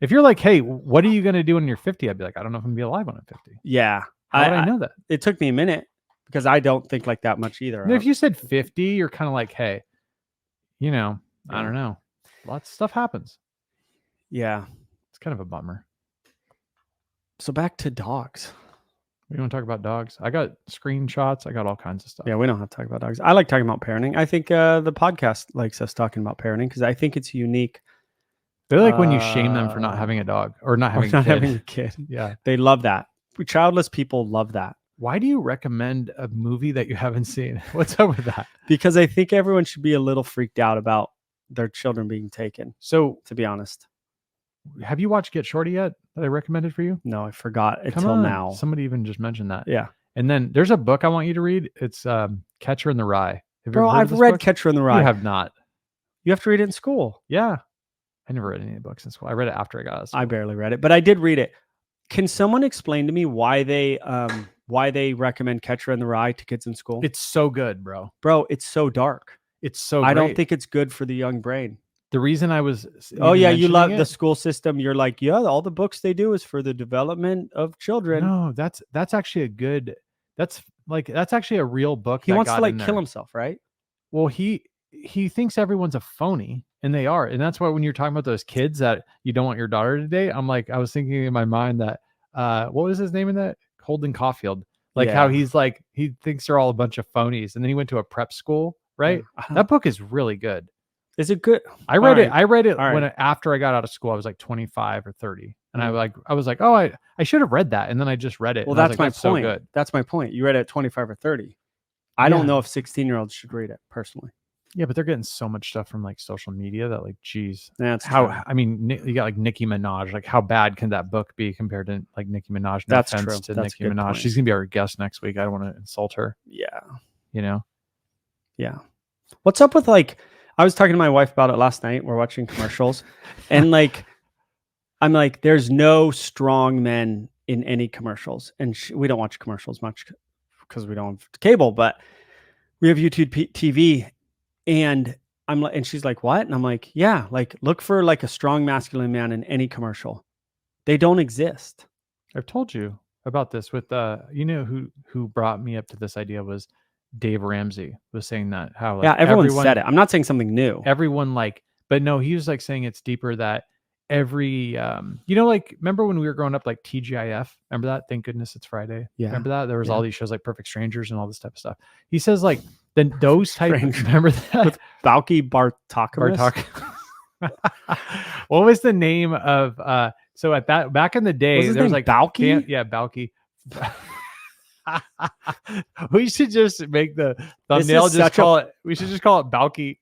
S2: If you're like, hey, what are you going to do when you're 50? I'd be like, I don't know if I'm going to be alive when I'm 50.
S1: Yeah.
S2: How would I know that?
S1: It took me a minute, because I don't think like that much either.
S2: And if you said 50, you're kind of like, hey, I
S1: Yeah.
S2: don't know. Lots of stuff happens.
S1: Yeah.
S2: It's kind of a bummer.
S1: So back to dogs.
S2: We want to talk about dogs. I got screenshots. I got all kinds of stuff.
S1: Yeah, we don't have to talk about dogs. I like talking about parenting. I think the podcast likes us talking about parenting, because I think it's unique.
S2: They like when you shame them for not having a dog or not having a kid.
S1: Having a kid.
S2: Yeah.
S1: They love that. Childless people love that,
S2: Why do you recommend a movie that you haven't seen? What's up with that?
S1: because I think everyone should be a little freaked out about their children being taken,
S2: So
S1: to be honest.
S2: have you watched Get Shorty yet that I recommended for you?
S1: No, I forgot
S2: Come
S1: until
S2: on.
S1: now.
S2: Somebody even just mentioned that.
S1: Yeah.
S2: And then there's a book I want you to read. It's Catcher in the Rye. Have you
S1: Bro,
S2: ever heard of
S1: I've
S2: this
S1: read
S2: book?
S1: Catcher in the Rye.
S2: You have not.
S1: You have to read it in school.
S2: Yeah. I never read any books in school. I read it after I got out of school.
S1: I barely read it, but I did read it. Can someone explain to me why they recommend Catcher in the Rye to kids in school?
S2: It's so good, bro.
S1: Bro, it's so dark.
S2: It's so
S1: I don't
S2: great.
S1: think it's good for the young brain.
S2: the reason I was
S1: Oh
S2: even
S1: yeah, you love
S2: mentioning
S1: the
S2: it,
S1: school system. You're like, yeah, all the books they do is for the development of children.
S2: no, that's actually a good. That's actually a real book
S1: He
S2: that
S1: wants to
S2: got in
S1: like kill
S2: there.
S1: himself, right?
S2: Well, he thinks everyone's a phony, and they are. And that's why when you're talking about those kids that you don't want your daughter to date, I'm like, I was thinking in my mind that what was his name in that? Holden Caulfield. Like how
S1: Yeah.
S2: he's like he thinks they're all a bunch of phonies, and then he went to a prep school, right? That book is really good.
S1: Is it good?
S2: I read it.
S1: Alright,
S2: I read it when
S1: alright.
S2: after I got out of school. I was like 25 or 30, and
S1: Mm.
S2: I was like, oh, I should have read that, and then I just read it,
S1: Well,
S2: and I was
S1: that's
S2: like,
S1: my
S2: that's so
S1: point.
S2: good.
S1: That's my point. You read it at 25 or 30. I don't
S2: Yeah.
S1: know if 16-year-olds should read it personally.
S2: Yeah, but they're getting so much stuff from like social media that like, geez,
S1: That's
S2: how
S1: true.
S2: I mean, you got like Nicki Minaj. Like, how bad can that book be compared to like Nicki Minaj? No
S1: That's
S2: offense
S1: true.
S2: to
S1: That's a
S2: Nicki
S1: good
S2: Minaj.
S1: point.
S2: She's gonna be our guest next week. I don't want to insult her.
S1: Yeah.
S2: You know,
S1: Yeah. What's up with like I was talking to my wife about it last night. We're watching commercials and like I'm like there's no strong men in any commercials and we don't watch commercials much because we don't have cable, but we have YouTube TV and I'm like and she's like, "What?" And I'm like, "Yeah, like look for like a strong masculine man in any commercial. They don't exist."
S2: I've told you about this with you know who brought me up to this idea was Dave Ramsey was saying that how like
S1: Yeah, everyone said it. I'm not saying something new.
S2: everyone like, but no, he was like saying it's deeper that every you know, like remember when we were growing up, like TGIF, remember that? Thank goodness it's Friday.
S1: Yeah.
S2: Remember that? There was
S1: Yeah.
S2: all these shows like Perfect Strangers and all this type of stuff. He says like then those type
S1: Stranger.
S2: remember that
S1: With Balky Bartokomous?
S2: Bartok. What was the name of so at that back in the day
S1: Was his
S2: there was
S1: name
S2: like
S1: Balky?
S2: yeah, Balky. We should just make the thumbnail just call it we should just call it Balky.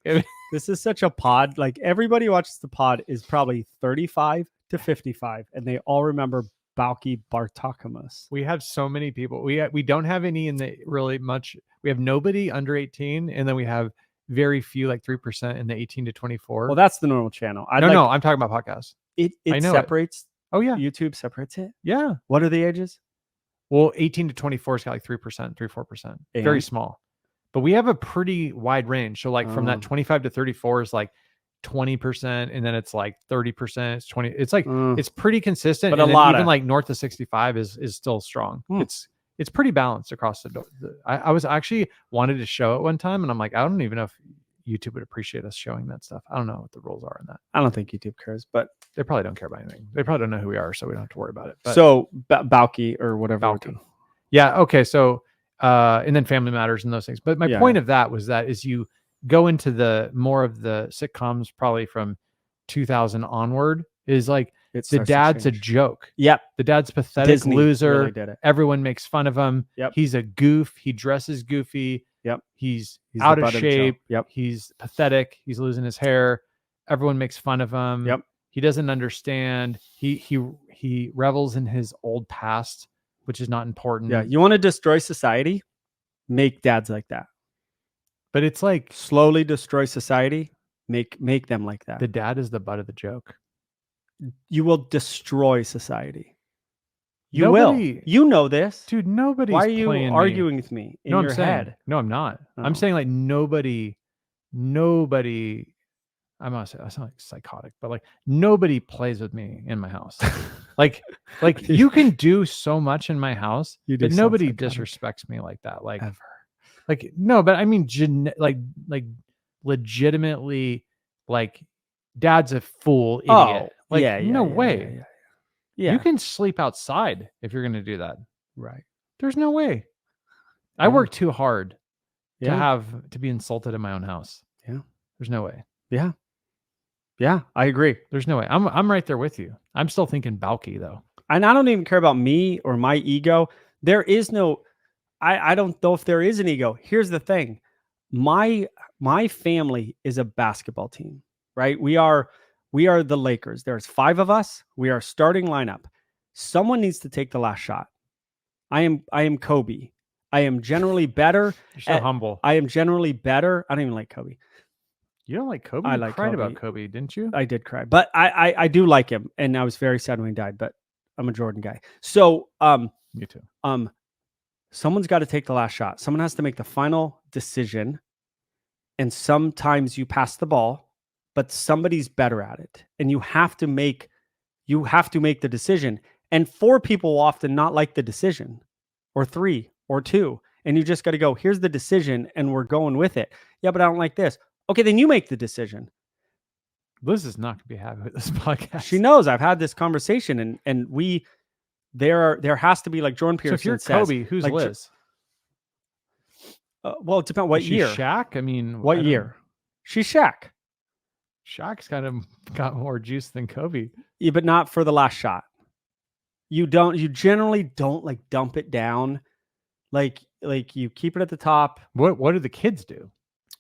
S1: This is such a pod. Like everybody who watches the pod is probably 35 to 55, and they all remember Balky Bartokomous.
S2: We have so many people. We don't have any in the really much. We have nobody under 18, and then we have very few, like 3% in the 18 to 24.
S1: Well, that's the normal channel.
S2: No, I'm talking about podcasts.
S1: It
S2: I know it.
S1: separates.
S2: Oh yeah,
S1: YouTube separates it.
S2: yeah.
S1: What are the ages?
S2: Well, 18 to 24 has got like 3%, 3-4%. Very
S1: And?
S2: small. But we have a pretty wide range. So like from that 25 to 34 is like 20%, and then it's like 30%, it's 20. It's like it's pretty consistent.
S1: But
S2: and
S1: a lot
S2: even
S1: of
S2: like north of 65 is still strong. It's pretty balanced across the I was actually wanted to show it one time, and I'm like, I don't even know if YouTube would appreciate us showing that stuff. I don't know what the rules are in that.
S1: I don't think YouTube cares, but
S2: They probably don't care about anything. They probably don't know who we are, so we don't have to worry about it. But
S1: so Balky or whatever.
S2: Balky. Yeah. Okay. So, and then Family Matters and those things. But my point of that was that is you go into the more of the sitcoms probably from 2000 onward is like the dad's a joke.
S1: Yep.
S2: The dad's pathetic
S1: Disney
S2: loser.
S1: really did it.
S2: Everyone makes fun of him.
S1: Yep.
S2: He's a goof. He dresses goofy.
S1: Yep.
S2: He's
S1: the
S2: out of
S1: butt the
S2: shape.
S1: joke. Yep.
S2: He's pathetic. He's losing his hair. Everyone makes fun of him.
S1: Yep.
S2: He doesn't understand. He revels in his old past, which is not important.
S1: Yeah. You want to destroy society? Make dads like that.
S2: But it's like
S1: Slowly destroy society. Make them like that.
S2: the dad is the butt of the joke.
S1: You will destroy society. You
S2: Nobody-
S1: will. You know this.
S2: Dude, nobody's
S1: Why are you
S2: playing me.
S1: arguing with me in
S2: No,
S1: your
S2: I'm saying,
S1: head?
S2: no, I'm not.
S1: Oh.
S2: I'm saying like nobody, I'm not saying I sound like psychotic, but like nobody plays with me in my house. like you can do so much in my house,
S1: You do
S2: but
S1: sound
S2: nobody
S1: psychotic.
S2: disrespects me like that. Like,
S1: Ever.
S2: like no, but I mean, like legitimately, like dad's a fool idiot.
S1: Oh,
S2: like,
S1: yeah,
S2: no
S1: yeah,
S2: way.
S1: Yeah.
S2: You can sleep outside if you're going to do that.
S1: Right.
S2: There's no way. I
S1: Yeah.
S2: work too hard
S1: Yeah.
S2: to be insulted in my own house.
S1: Yeah.
S2: There's no way.
S1: Yeah. Yeah. I agree.
S2: There's no way. I'm right there with you. I'm still thinking Balky though.
S1: And I don't even care about me or my ego. There is no, I don't know if there is an ego. Here's the thing. My family is a basketball team, right? We are the Lakers. There's 5 of us. We are starting lineup. Someone needs to take the last shot. I am Kobe. I am generally better.
S2: You're so humble.
S1: I am generally better. I don't even like Kobe.
S2: You don't like Kobe?
S1: I
S2: You
S1: like
S2: cried
S1: Kobe.
S2: about Kobe, didn't you?
S1: I did cry, but I do like him, and I was very sad when he died. But I'm a Jordan guy, so
S2: Me too.
S1: someone's got to take the last shot. Someone has to make the final decision, and sometimes you pass the ball, but somebody's better at it, and you have to make the decision. And 4 people will often not like the decision, or 3 or 2, and you just got to go, here's the decision and we're going with it. Yeah, but I don't like this. Okay, then you make the decision.
S2: Liz is not going to be happy with this podcast.
S1: She knows I've had this conversation, and there has to be, like Jordan
S2: So
S1: Peterson
S2: if you're
S1: says,
S2: Kobe, who's
S1: like,
S2: Liz?
S1: well, it depends what
S2: Is she
S1: year.
S2: Shaq? I mean,
S1: What year? She's Shaq.
S2: Shaq's kind of got more juice than Kobe.
S1: Yeah, but not for the last shot. You generally don't like dump it down. Like you keep it at the top.
S2: What do the kids do?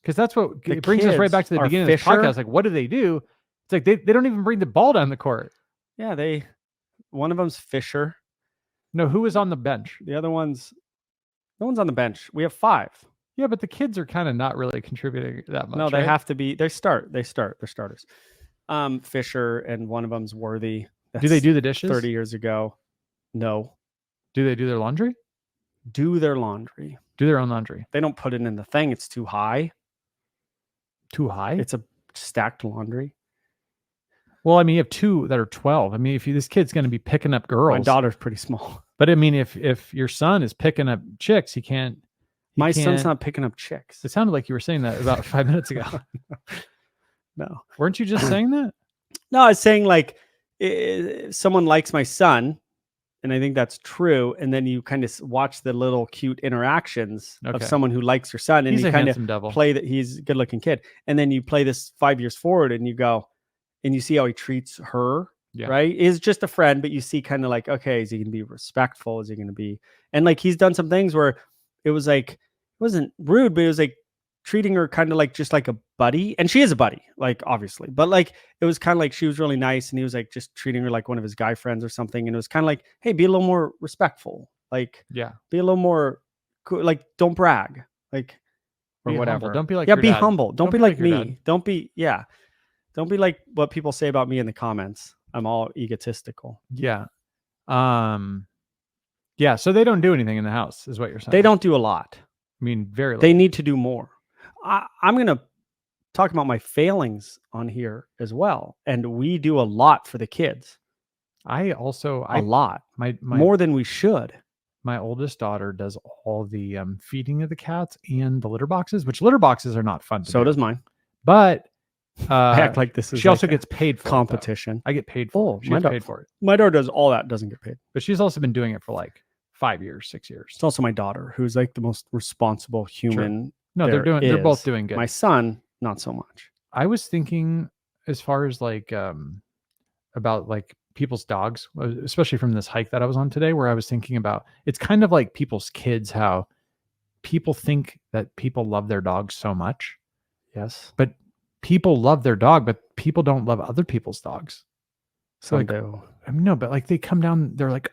S2: Because that's what
S1: The
S2: it brings us right
S1: kids
S2: back to the
S1: are
S2: beginning of this
S1: Fisher.
S2: podcast. Like, what do? It's like they don't even bring the ball down the court.
S1: Yeah, one of them's Fisher.
S2: No, who is on the bench?
S1: The other one's no one's on the bench. We have 5.
S2: Yeah, but the kids are kind of not really contributing that much.
S1: No, they
S2: right?
S1: have to be. They start. They're starters. Fisher, and one of them's Worthy.
S2: Do they do the dishes?
S1: 30 years ago? No.
S2: Do they do their laundry?
S1: Do their laundry.
S2: Do their own laundry?
S1: They don't put it in the thing. It's too high.
S2: Too high?
S1: It's a stacked laundry.
S2: Well, I mean, you have 2 that are 12. I mean, this kid's going to be picking up girls.
S1: My daughter's pretty small.
S2: But I mean, if your son is picking up chicks, he can't.
S1: My son's not picking up chicks.
S2: It sounded like you were saying that about 5 minutes ago.
S1: No.
S2: Weren't you just saying that?
S1: No, I was saying, like, if someone likes my son, and I think that's true, and then you kind of watch the little cute interactions of
S2: Okay.
S1: someone who likes your son, and
S2: He's
S1: you
S2: a
S1: kind of
S2: handsome devil.
S1: play that he's a good-looking kid, and then you play this 5 years forward, and you go, and you see how he treats her,
S2: Yeah.
S1: right? Is just a friend, but you see kind of like, okay, is he going to be respectful? Is he going to be, and like he's done some things where it was like, it wasn't rude, but it was like treating her kind of like just like a buddy, and she is a buddy, like obviously, but like it was kind of like she was really nice, and he was like just treating her like one of his guy friends or something, and it was kind of like, hey, be a little more respectful, like
S2: Yeah.
S1: be a little more cool, like don't brag, like or
S2: Be
S1: whatever.
S2: humble. Don't be like
S1: yeah,
S2: your
S1: be
S2: dad.
S1: humble. Don't be like
S2: your
S1: me.
S2: dad.
S1: Don't be Don't be like what people say about me in the comments. I'm all egotistical.
S2: Yeah. Yeah. So they don't do anything in the house, is what you're saying.
S1: They don't do a lot.
S2: I mean, very little.
S1: They need to do more. I'm going to talk about my failings on here as well. And we do a lot for the kids.
S2: I also,
S1: A lot.
S2: my
S1: More than we should.
S2: my oldest daughter does all the feeding of the cats and the litter boxes, which litter boxes are not fun to
S1: So
S2: do.
S1: does mine.
S2: But
S1: I act like this is
S2: she also
S1: like a
S2: gets paid for
S1: competition.
S2: it, though. I get paid for it. She
S1: my
S2: gets
S1: daughter,
S2: paid for it.
S1: my daughter does all that, doesn't get paid.
S2: But she's also been doing it for like 5 years, 6 years.
S1: It's also my daughter, who's like the most responsible human.
S2: No, they're both
S1: is.
S2: doing good.
S1: My son, not so much.
S2: I was thinking as far as like about like people's dogs, especially from this hike that I was on today, where I was thinking about it's kind of like people's kids, how people think that people love their dogs so much.
S1: Yes.
S2: But people love their dog, but people don't love other people's dogs. So
S1: Some
S2: like,
S1: do.
S2: I mean, no, but like they come down, they're like,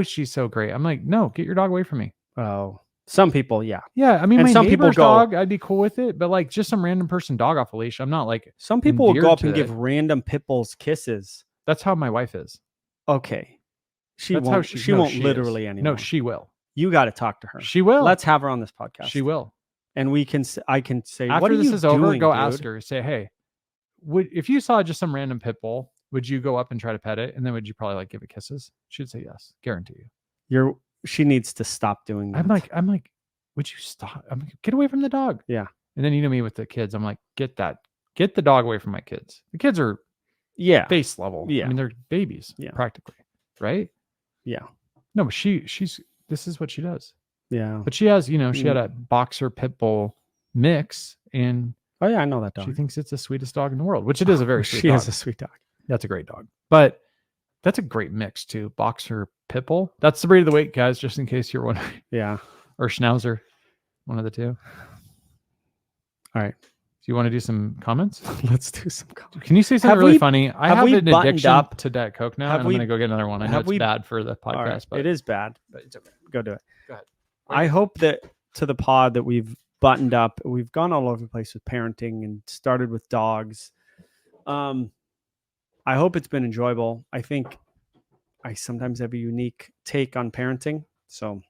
S2: she's so great. I'm like, no, get your dog away from me.
S1: Oh, some people, yeah.
S2: Yeah, I mean,
S1: And
S2: my
S1: some people
S2: neighbor's
S1: go-
S2: dog, I'd be cool with it, but like just some random person dog off a leash, I'm not like.
S1: Some people will go
S2: endeared
S1: up
S2: to
S1: and give
S2: it.
S1: random pit bulls kisses.
S2: That's how my wife is.
S1: Okay. She
S2: That's
S1: won't.
S2: how
S1: She
S2: no,
S1: won't
S2: she is.
S1: literally anymore.
S2: No, she will.
S1: You got to talk to her.
S2: She will.
S1: Let's have her on this podcast.
S2: She will.
S1: And we can. I can say,
S2: After
S1: what are
S2: this
S1: you
S2: is over,
S1: doing,
S2: go
S1: dude?
S2: ask her. Say, hey, if you saw just some random pit bull, would you go up and try to pet it, and then would you probably like give it kisses? She'd say yes, guarantee you.
S1: She needs to stop doing that.
S2: I'm like, would you stop? I'm like, get away from the dog.
S1: Yeah.
S2: And then you know me with the kids. I'm like, get the dog away from my kids. The kids are
S1: yeah.
S2: face level.
S1: Yeah.
S2: I mean, they're babies.
S1: Yeah.
S2: Practically. Right.
S1: Yeah.
S2: No, but this is what she does.
S1: Yeah.
S2: But she has, she had a boxer pit bull mix, and
S1: Oh yeah, I know that dog.
S2: she thinks it's the sweetest dog in the world, which it is a very sweet
S1: She
S2: dog.
S1: is a sweet dog.
S2: That's a great dog. But that's a great mix too. Boxer pit bull. That's the breed of the week, guys, just in case you're wondering.
S1: Yeah.
S2: Or schnauzer. One of the two.
S1: All right.
S2: Do you want to do some comments?
S1: Let's do some comments.
S2: Can you say something
S1: Have
S2: really
S1: we-
S2: funny? I
S1: have
S2: have
S1: we
S2: an
S1: buttoned
S2: addiction
S1: up-
S2: to Diet Coke now,
S1: have
S2: and I'm
S1: we-
S2: going to go get another one. I know
S1: have
S2: it's
S1: we-
S2: bad for the
S1: All
S2: podcast,
S1: right.
S2: but
S1: It is bad.
S2: but it's okay.
S1: Go do it.
S2: Go ahead.
S1: I hope that to the pod that we've buttoned up, we've gone all over the place with parenting and started with dogs. I hope it's been enjoyable. I think I sometimes have a unique take on parenting. So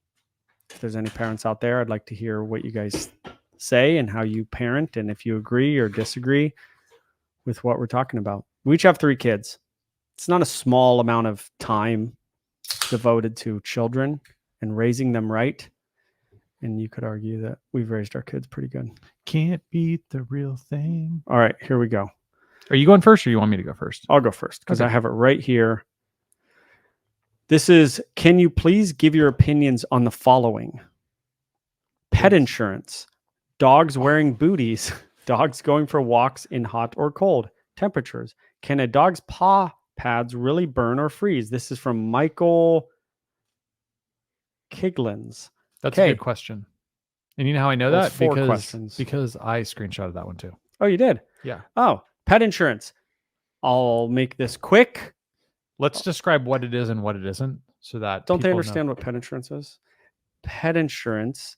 S1: if there's any parents out there, I'd like to hear what you guys say and how you parent, and if you agree or disagree. with what we're talking about. We each have 3 kids. It's not a small amount of time devoted to children and raising them right. And you could argue that we've raised our kids pretty good.
S2: Can't beat the real thing.
S1: All right, here we go.
S2: Are you going first or you want me to go first?
S1: I'll go first because
S2: Okay.
S1: I have it right here. This is, can you please give your opinions on the following? Pet insurance, dogs wearing booties, dogs going for walks in hot or cold temperatures. Can a dog's paw pads really burn or freeze? This is from Michael Kiglins.
S2: That's a
S1: Okay.
S2: good question. And you know how I know
S1: Those
S2: that?
S1: 4
S2: Because
S1: questions.
S2: because I screenshotted that one too.
S1: Oh, you did?
S2: Yeah.
S1: Oh, pet insurance. I'll make this quick.
S2: Let's describe what it is and what it isn't so that
S1: Don't they
S2: people know.
S1: understand what pet insurance is? Pet insurance,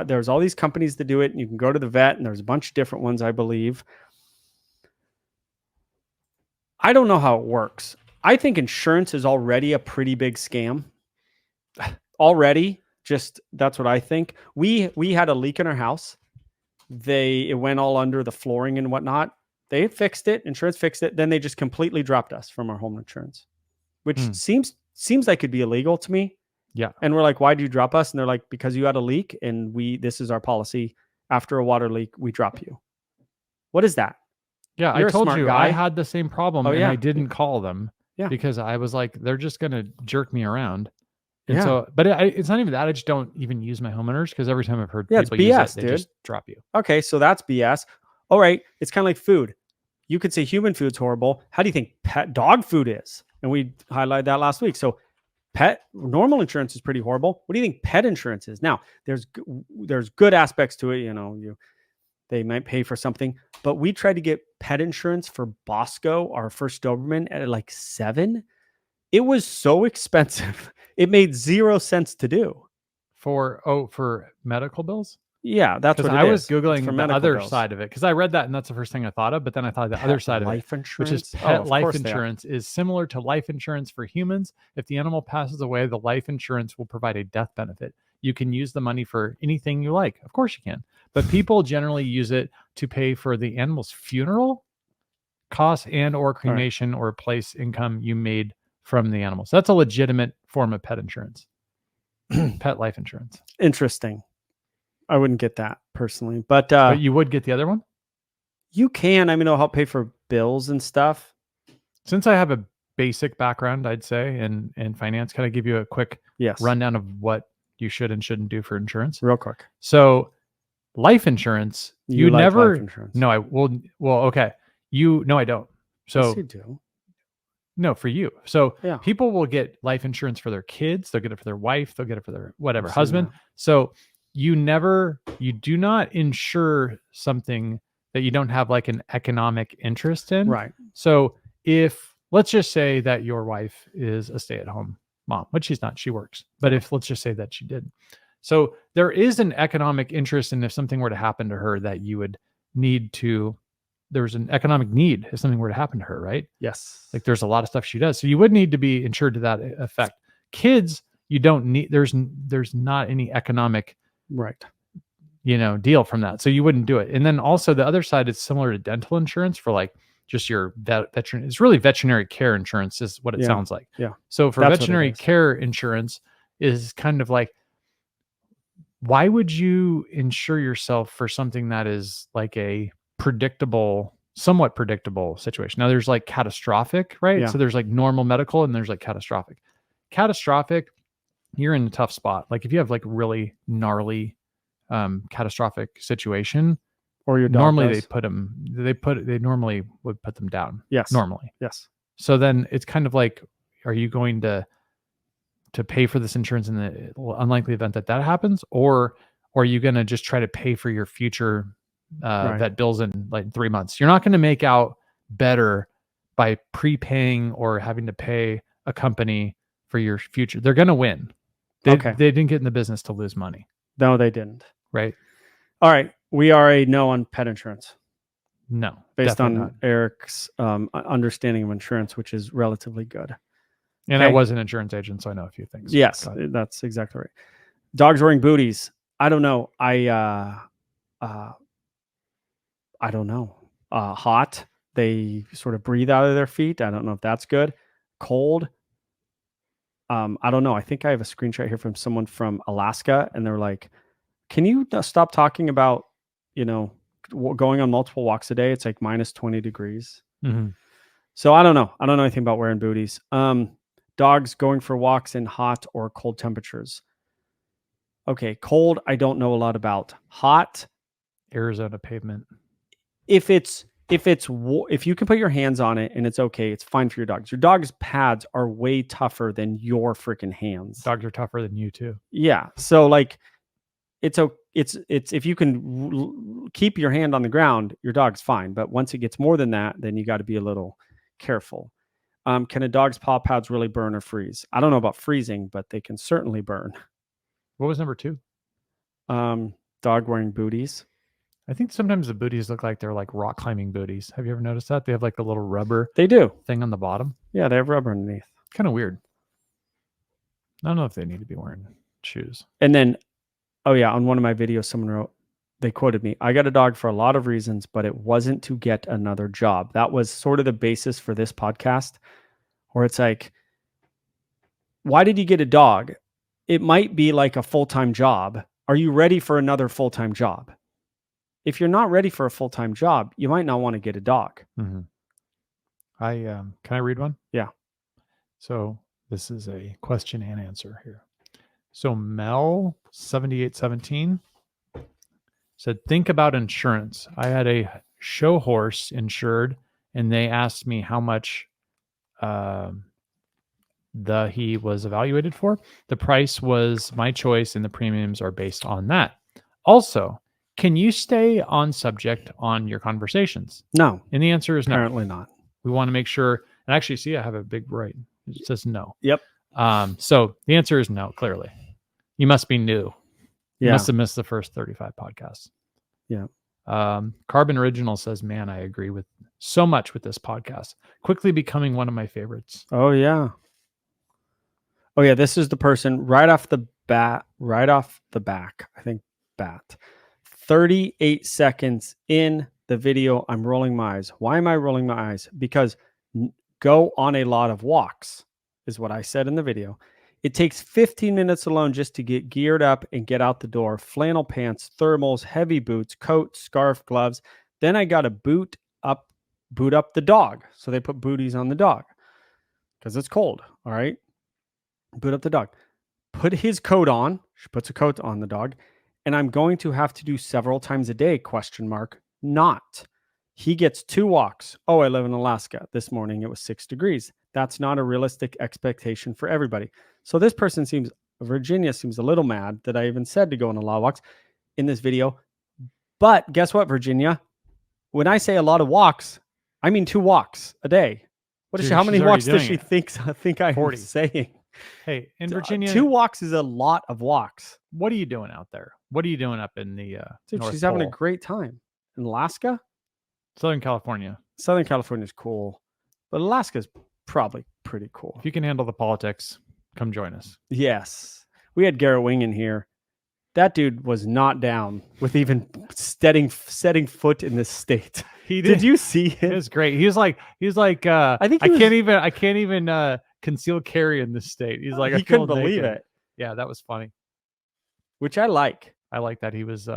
S1: there's all these companies that do it, and you can go to the vet, and there's a bunch of different ones, I believe. I don't know how it works. I think insurance is already a pretty big scam. Already, just that's what I think. We had a leak in our house. It went all under the flooring and whatnot. They fixed it. Insurance fixed it. Then they just completely dropped us from our home insurance, which seems like it'd be illegal to me.
S2: Yeah.
S1: And we're like, why do you drop us? And they're like, because you had a leak, and this is our policy. After a water leak, we drop you. What is that?
S2: Yeah,
S1: You're
S2: I
S1: a
S2: told
S1: smart
S2: you
S1: guy.
S2: I had the same problem
S1: Oh,
S2: and
S1: yeah.
S2: I didn't call them because I was like, they're just going to jerk me around. And
S1: Yeah.
S2: so, but it's not even that. I just don't even use my homeowners because every time I've heard
S1: Yeah, it's
S2: people use
S1: BS,
S2: it, they
S1: dude.
S2: just drop you.
S1: Okay, so that's BS. All right, it's kind of like food. You could say human food's horrible. How do you think dog food is? And we highlighted that last week. So normal insurance is pretty horrible. What do you think pet insurance is? Now, there's good aspects to it. They might pay for something, but we tried to get pet insurance for Bosco, our first Doberman, at like $7. It was so expensive. It made 0 sense to do.
S2: For medical bills?
S1: Yeah, that's what it is.
S2: I was
S1: It's
S2: Googling
S1: for
S2: the
S1: medical
S2: other
S1: bills.
S2: side of it because I read that and that's the first thing I thought of. But then I thought the other side of it,
S1: life insurance,
S2: which is pet life insurance, is similar to life insurance for humans. If the animal passes away, the life insurance will provide a death benefit. You can use the money for anything you like. Of course you can. But people generally use it to pay for the animal's funeral costs and or cremation or replace income you made from the animal. So that's a legitimate form of pet insurance. Pet life insurance.
S1: Interesting. I wouldn't get that personally, but
S2: you would get the other one?
S1: You can. I mean, it'll help pay for bills and stuff.
S2: Since I have a basic background, I'd say, in finance, can I give you a quick rundown of what you should and shouldn't do for insurance?
S1: Real quick.
S2: So life insurance,
S1: you like
S2: never,
S1: life insurance.
S2: No, okay. No, I don't. So
S1: yes, you do.
S2: No, for you. So people will get life insurance for their kids. They'll get it for their wife. They'll get it for their whatever husband. So you do not insure something that you don't have like an economic interest in.
S1: Right.
S2: So let's just say that your wife is a stay-at-home mom, but she's not, she works. But let's just say that she did. So there is an economic interest in if something were to happen to her that you would need to, there's an economic need if something were to happen to her, right?
S1: Yes.
S2: Like there's a lot of stuff she does. So you would need to be insured to that effect. Kids, you don't need, there's not any economic deal from that. So you wouldn't do it. And then also the other side, it's similar to dental insurance for like just your veterinary. It's really veterinary care insurance is what it sounds like.
S1: Yeah.
S2: So for veterinary care insurance is kind of like, why would you insure yourself for something that is like a somewhat predictable situation? Now there's like catastrophic, right?
S1: Yeah.
S2: So there's like normal medical and there's like catastrophic. Catastrophic, you're in a tough spot. Like if you have like really gnarly catastrophic situation,
S1: or your dog
S2: normally
S1: does.
S2: they normally would put them down.
S1: Yes.
S2: Normally.
S1: Yes.
S2: So then it's kind of like, are you going to pay for this insurance in the unlikely event that happens, or are you going to just try to pay for your future vet bills in like 3 months? You're not going to make out better by prepaying or having to pay a company for your future. They're going to win. They didn't get in the business to lose money.
S1: No, they didn't.
S2: Right.
S1: All right. We are a no on pet insurance.
S2: No.
S1: Based on not. Eric's understanding of insurance, which is relatively good.
S2: And I was an insurance agent, so I know a few things.
S1: Yes, that's exactly right. Dogs wearing booties. I don't know. I don't know. Hot. they sort of breathe out of their feet. I don't know if that's good. Cold. I don't know. I think I have a screenshot here from someone from Alaska, and they're like, "Can you stop talking about, going on multiple walks a day? It's like minus 20 degrees."
S2: Mm-hmm.
S1: So I don't know. I don't know anything about wearing booties. Dogs going for walks in hot or cold temperatures. Okay, cold, I don't know a lot about. Hot,
S2: Arizona pavement.
S1: if you can put your hands on it and it's okay, it's fine for your dogs. Your dog's pads are way tougher than your freaking hands.
S2: Dogs are tougher than you too.
S1: Yeah. So like it's if you can keep your hand on the ground, your dog's fine. But once it gets more than that, then you got to be a little careful. Can a dog's paw pads really burn or freeze? I don't know about freezing, but they can certainly burn.
S2: What was number 2?
S1: Dog wearing booties.
S2: I think sometimes the booties look like they're like rock climbing booties. Have you ever noticed that? They have like a little rubber
S1: They do.
S2: thing on the bottom.
S1: Yeah, they have rubber underneath.
S2: Kind of weird. I don't know if they need to be wearing shoes.
S1: And then, oh yeah, on one of my videos, someone wrote, they quoted me, "I got a dog for a lot of reasons, but it wasn't to get another job." That was sort of the basis for this podcast, where it's like, why did you get a dog? It might be like a full-time job. Are you ready for another full-time job? If you're not ready for a full-time job, you might not want to get a dog.
S2: Mm-hmm. Can I read one?
S1: Yeah.
S2: So this is a question and answer here. So Mel 7817 said, think about insurance. I had a show horse insured, and they asked me how much he was evaluated for. The price was my choice, and the premiums are based on that. Also, can you stay on subject on your conversations?
S1: No.
S2: And the answer is no.
S1: Apparently not.
S2: We want to make sure, and actually, see, I have a big right. It says no.
S1: Yep.
S2: So the answer is no, clearly. You must be new. You
S1: Yeah.
S2: must have missed the first 35 podcasts.
S1: Yeah.
S2: Carbon Original says, man, I agree with so much with this podcast. Quickly becoming one of my favorites.
S1: Oh, yeah. Oh, yeah. This is the person right off the back, I think, 38 seconds in the video, I'm rolling my eyes. Why am I rolling my eyes? Because go on a lot of walks is what I said in the video. It takes 15 minutes alone just to get geared up and get out the door. Flannel pants, thermals, heavy boots, coat, scarf, gloves. Then I got to boot up the dog. So they put booties on the dog because it's cold. All right. Boot up the dog. Put his coat on. She puts a coat on the dog. And I'm going to have to do several times a day, ? Not. He gets 2 walks. Oh, I live in Alaska. This morning it was 6 degrees. That's not a realistic expectation for everybody. So this person Virginia seems a little mad that I even said to go on a lot of walks in this video. But guess what, Virginia? When I say a lot of walks, I mean 2 walks a day. What is she? How many walks does she think I'm
S2: 40.
S1: saying?
S2: Hey, in Virginia,
S1: 2 walks is a lot of walks.
S2: What are you doing out there? What are you doing up in the
S1: Dude,
S2: North
S1: she's
S2: Pole?
S1: having a great time. In Alaska?
S2: Southern California.
S1: Southern California is cool, but Alaska's probably pretty cool.
S2: If you can handle the politics, come join us.
S1: Yes. We had Garrett Wing in here. That dude was not down with even setting foot in this state.
S2: He
S1: Did you see
S2: It
S1: him?
S2: was great. He was like, I
S1: think
S2: I can't even conceal carry in this state. He's like,
S1: he
S2: I feel
S1: couldn't believe
S2: naked.
S1: it,
S2: Yeah, that was funny.
S1: which I like.
S2: I like that he was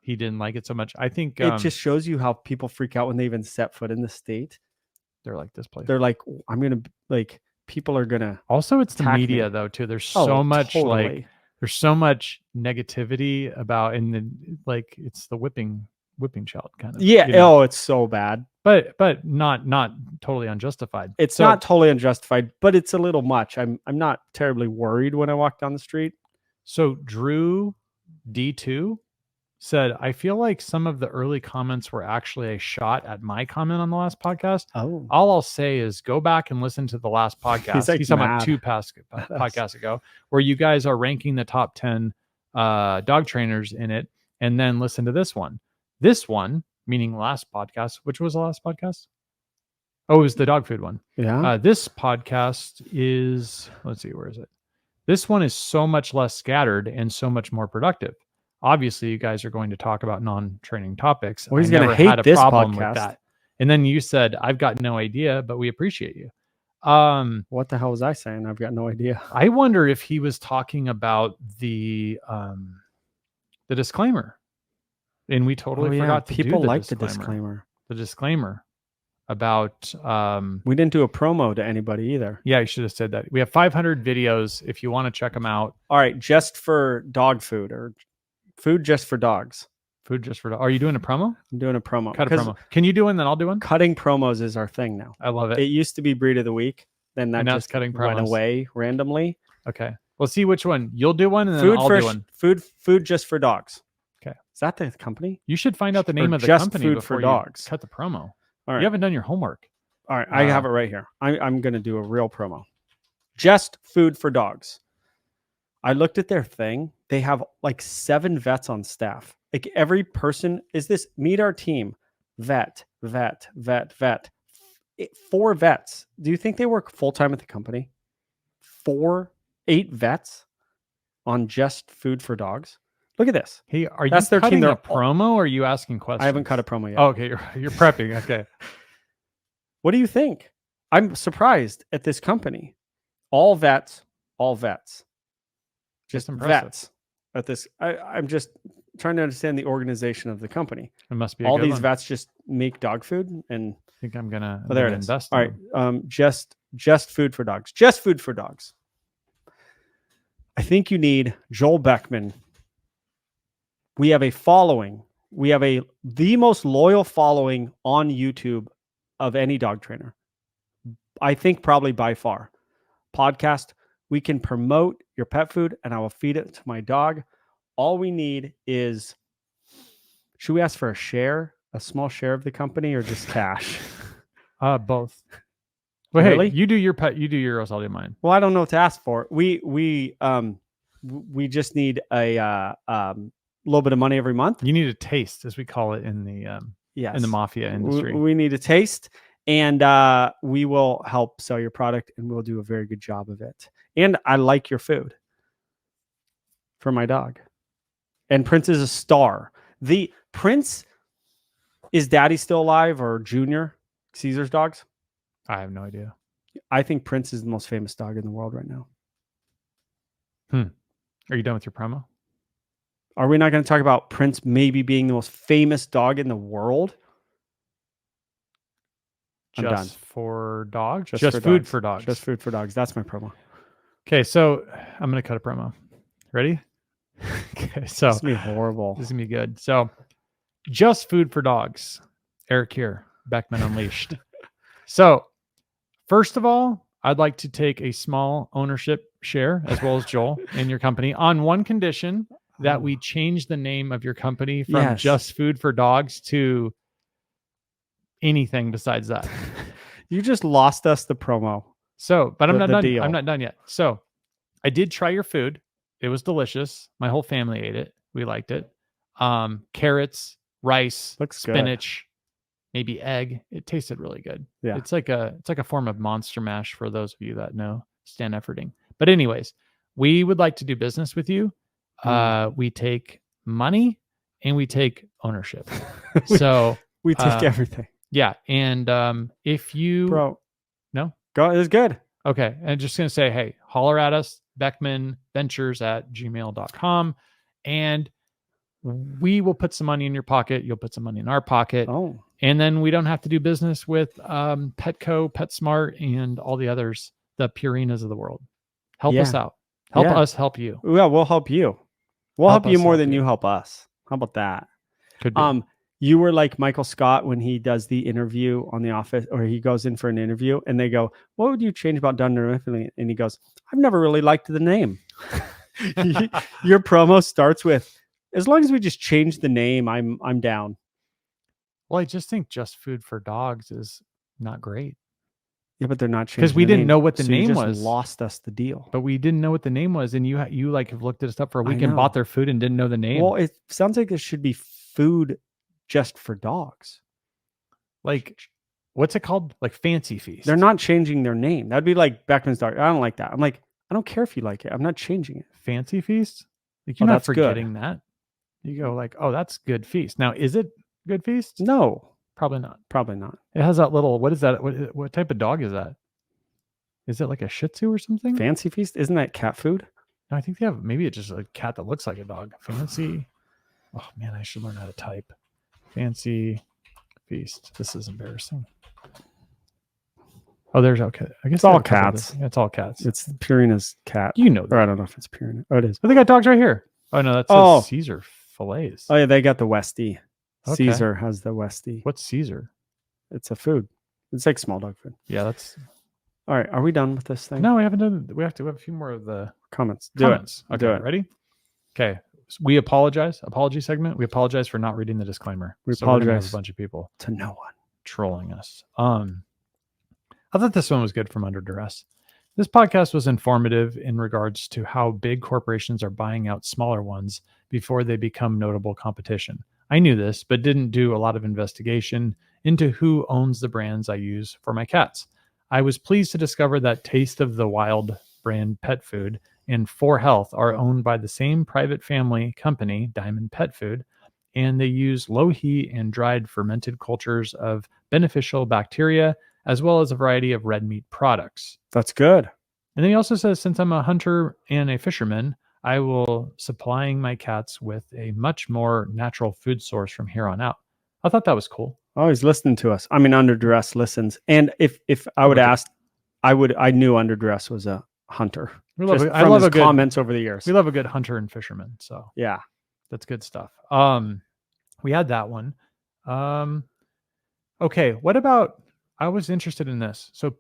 S2: he didn't like it so much. I think
S1: It just shows you how people freak out when they even set foot in the state.
S2: they're like this place.
S1: They're like, I'm going to, like, people are going to.
S2: Also, it's the
S1: attack
S2: media
S1: me.
S2: though too. There's so much
S1: totally.
S2: there's so much negativity about, and then like it's the whipping child kind of.
S1: Yeah.
S2: you know?
S1: Oh, it's so bad.
S2: But not totally unjustified.
S1: It's not totally unjustified, but it's a little much. I'm not terribly worried when I walk down the street.
S2: So Drew D2 said, I feel like some of the early comments were actually a shot at my comment on the last podcast.
S1: Oh,
S2: All I'll say is go back and listen to the last podcast.
S1: like
S2: He's talking about
S1: mad.
S2: 2 podcasts ago, where you guys are ranking the top 10 dog trainers in it, and then listen to this one. This one, meaning last podcast, which was the last podcast? Oh, it was the dog food one.
S1: yeah.
S2: This podcast is, let's see, where is it? This one is so much less scattered and so much more productive. Obviously, you guys are going to talk about non-training topics.
S1: Well, he's
S2: I
S1: gonna
S2: never
S1: hate
S2: had a
S1: this
S2: problem
S1: podcast.
S2: with that. And then you said, I've got no idea, but we appreciate you.
S1: What the hell was I saying? I've got no idea.
S2: I wonder if he was talking about the disclaimer, and we totally forgot to
S1: People
S2: do
S1: like the disclaimer.
S2: The disclaimer about
S1: we didn't do a promo to anybody either.
S2: Yeah, you should have said that. We have 500 videos if you want to check them out.
S1: All right, just for dog food, or food just for dogs.
S2: Food just for dogs. Are you doing a promo?
S1: I'm doing a promo.
S2: Cut a promo. Can you do one, then I'll do one?
S1: Cutting promos is our thing now.
S2: I love it.
S1: It used to be breed of the week, then that just
S2: cutting
S1: went away randomly.
S2: Okay, we'll see which one. You'll do one, and then I'll do one.
S1: Food just for dogs.
S2: Okay,
S1: is that the company?
S2: You should find out the name of the company
S1: food
S2: before
S1: for dogs.
S2: You cut the promo.
S1: All right.
S2: You haven't done your homework.
S1: All right, I have it right here. I'm going to do a real promo. Just food for dogs. I looked at their thing. They have like 7 vets on staff. Like every person meet our team. Vet. 4 vets. Do you think they work full time at the company? 8 vets on just food for dogs. Look at this.
S2: Hey, are you cutting a promo or are you asking questions?
S1: I haven't cut a promo yet.
S2: Oh, okay, you're prepping. Okay.
S1: What do you think? I'm surprised at this company. All vets. Just vets at this. I'm just trying to understand the organization of the company.
S2: It must be
S1: all these vets just make dog food, and
S2: I think I'm gonna
S1: invest. All right, just food for dogs. Just food for dogs. I think you need Joel Beckman. We have a following. We have the most loyal following on YouTube of any dog trainer. I think probably by far. Podcast. We can promote your pet food and I will feed it to my dog. All we need is, should we ask for a small share of the company, or just cash?
S2: Both. Well,
S1: really?
S2: Hey, you do your pet, you do yours, I'll do mine.
S1: Well, I don't know what to ask for. We just need a little bit of money every month.
S2: You need a taste, as we call it in the in the mafia industry.
S1: We need a taste, and we will help sell your product, and we'll do a very good job of it. And I like your food for my dog. And Prince is a star. The Prince, is Daddy still alive, or Junior, Caesar's dogs?
S2: I have no idea.
S1: I think Prince is the most famous dog in the world right now.
S2: Are you done with your promo?
S1: Are we not going to talk about Prince maybe being the most famous dog in the world?
S2: Just for dogs? Just food for dogs.
S1: Just food for dogs. That's my promo.
S2: Okay, so I'm going to cut a promo. Ready? Okay, so
S1: this is going to be horrible.
S2: This is going to be good. So, just food for dogs. Eric here, Beckman Unleashed. So, first of all, I'd like to take a small ownership share, as well as Joel, in your company, on one condition, that we change the name of your company from Just Food for Dogs to anything besides that.
S1: You just lost us the promo.
S2: So, but I'm not done. I'm not done yet. So, I did try your food. It was delicious. My whole family ate it. We liked it. Carrots, rice, spinach, maybe egg. It tasted really good.
S1: Yeah.
S2: It's like a form of Monster Mash for those of you that know Stan Efferding. But anyways, we would like to do business with you. We take money and we take ownership. So
S1: we take everything.
S2: Yeah. And if you no,
S1: go, it's good.
S2: Okay. And I'm just gonna say, hey, holler at us, BeckmanVentures@gmail.com, and we will put some money in your pocket. You'll put some money in our pocket.
S1: Oh.
S2: And then we don't have to do business with Petco, PetSmart, and all the others, the Purinas of the world. Help us out. Help us help you.
S1: Yeah, we'll help you. We'll help you more than you help us. How about that?
S2: Could be.
S1: You were like Michael Scott when he does the interview on The Office, or he goes in for an interview and they go, "What would you change about Dunder Mifflin?" And he goes, "I've never really liked the name." Your promo starts with, "As long as we just change the name, I'm down."
S2: Well, I just think Just Food for Dogs is not great.
S1: Yeah, but they're not changing
S2: because we didn't know what the name
S1: you
S2: was.
S1: Lost us the deal.
S2: But we didn't know what the name was, and you like have looked it up for a week and bought their food and didn't know the name.
S1: Well, it sounds like there should be food just for dogs.
S2: Like, what's it called? Like Fancy Feast.
S1: They're not changing their name. That'd be like Beckman's Dog. I don't like that. I'm like, I don't care if you like it. I'm not changing it.
S2: Fancy Feast? Like, you're not forgetting that. You go like, oh, that's Good Feast. Now, is it Good Feast?
S1: No,
S2: Probably not.
S1: Probably not.
S2: It has that little, what is that? What type of dog is that? Is it like a Shih Tzu or something?
S1: Fancy Feast? Isn't that cat food?
S2: No, I think they have, maybe it's just a cat that looks like a dog. Fancy. Oh man, I should learn how to type. Fancy Feast. This is embarrassing. Oh, there's okay. I guess
S1: It's all
S2: they have a couple of
S1: cats.
S2: different- It's all cats.
S1: It's Purina's cat.
S2: You know
S1: Or
S2: that.
S1: I don't know if it's Purina. Oh, it is.
S2: But they got dogs right here. Oh no, that says
S1: Oh.
S2: Caesar fillets.
S1: Oh yeah, they got the Westie.
S2: Okay.
S1: Caesar has the Westie.
S2: What's Caesar?
S1: It's a food. It's like small dog food.
S2: Yeah, that's
S1: All right, are we done with this thing?
S2: no. We haven't done. We have to have a few more of the
S1: Comments. Do
S2: comments.
S1: it.
S2: Okay,
S1: Do it.
S2: ready? Okay. We apologize. Apology segment. We apologize for not reading the disclaimer.
S1: We
S2: So we're gonna have
S1: apologize.
S2: a bunch of people
S1: To no one.
S2: trolling us. I thought this one was good from Under Duress. This podcast was informative in regards to how big corporations are buying out smaller ones before they become notable competition. I knew this, but didn't do a lot of investigation into who owns the brands I use for my cats. I was pleased to discover that Taste of the Wild brand pet food and 4Health are owned by the same private family company, Diamond Pet Food, and they use low heat and dried fermented cultures of beneficial bacteria, as well as a variety of red meat products.
S1: That's good.
S2: And then he also says, since I'm a hunter and a fisherman, I will supplying my cats with a much more natural food source from here on out. I thought that was cool.
S1: Oh, he's listening to us. I mean, Under Duress listens. And if I would
S2: Okay.
S1: ask, I knew Under Duress was a hunter.
S2: We love
S1: Just
S2: I
S1: from
S2: love
S1: his
S2: a good
S1: comments over the years.
S2: we love a good hunter and fisherman. So
S1: Yeah.
S2: that's good stuff. We had that one. Okay, what about, I was interested in this. So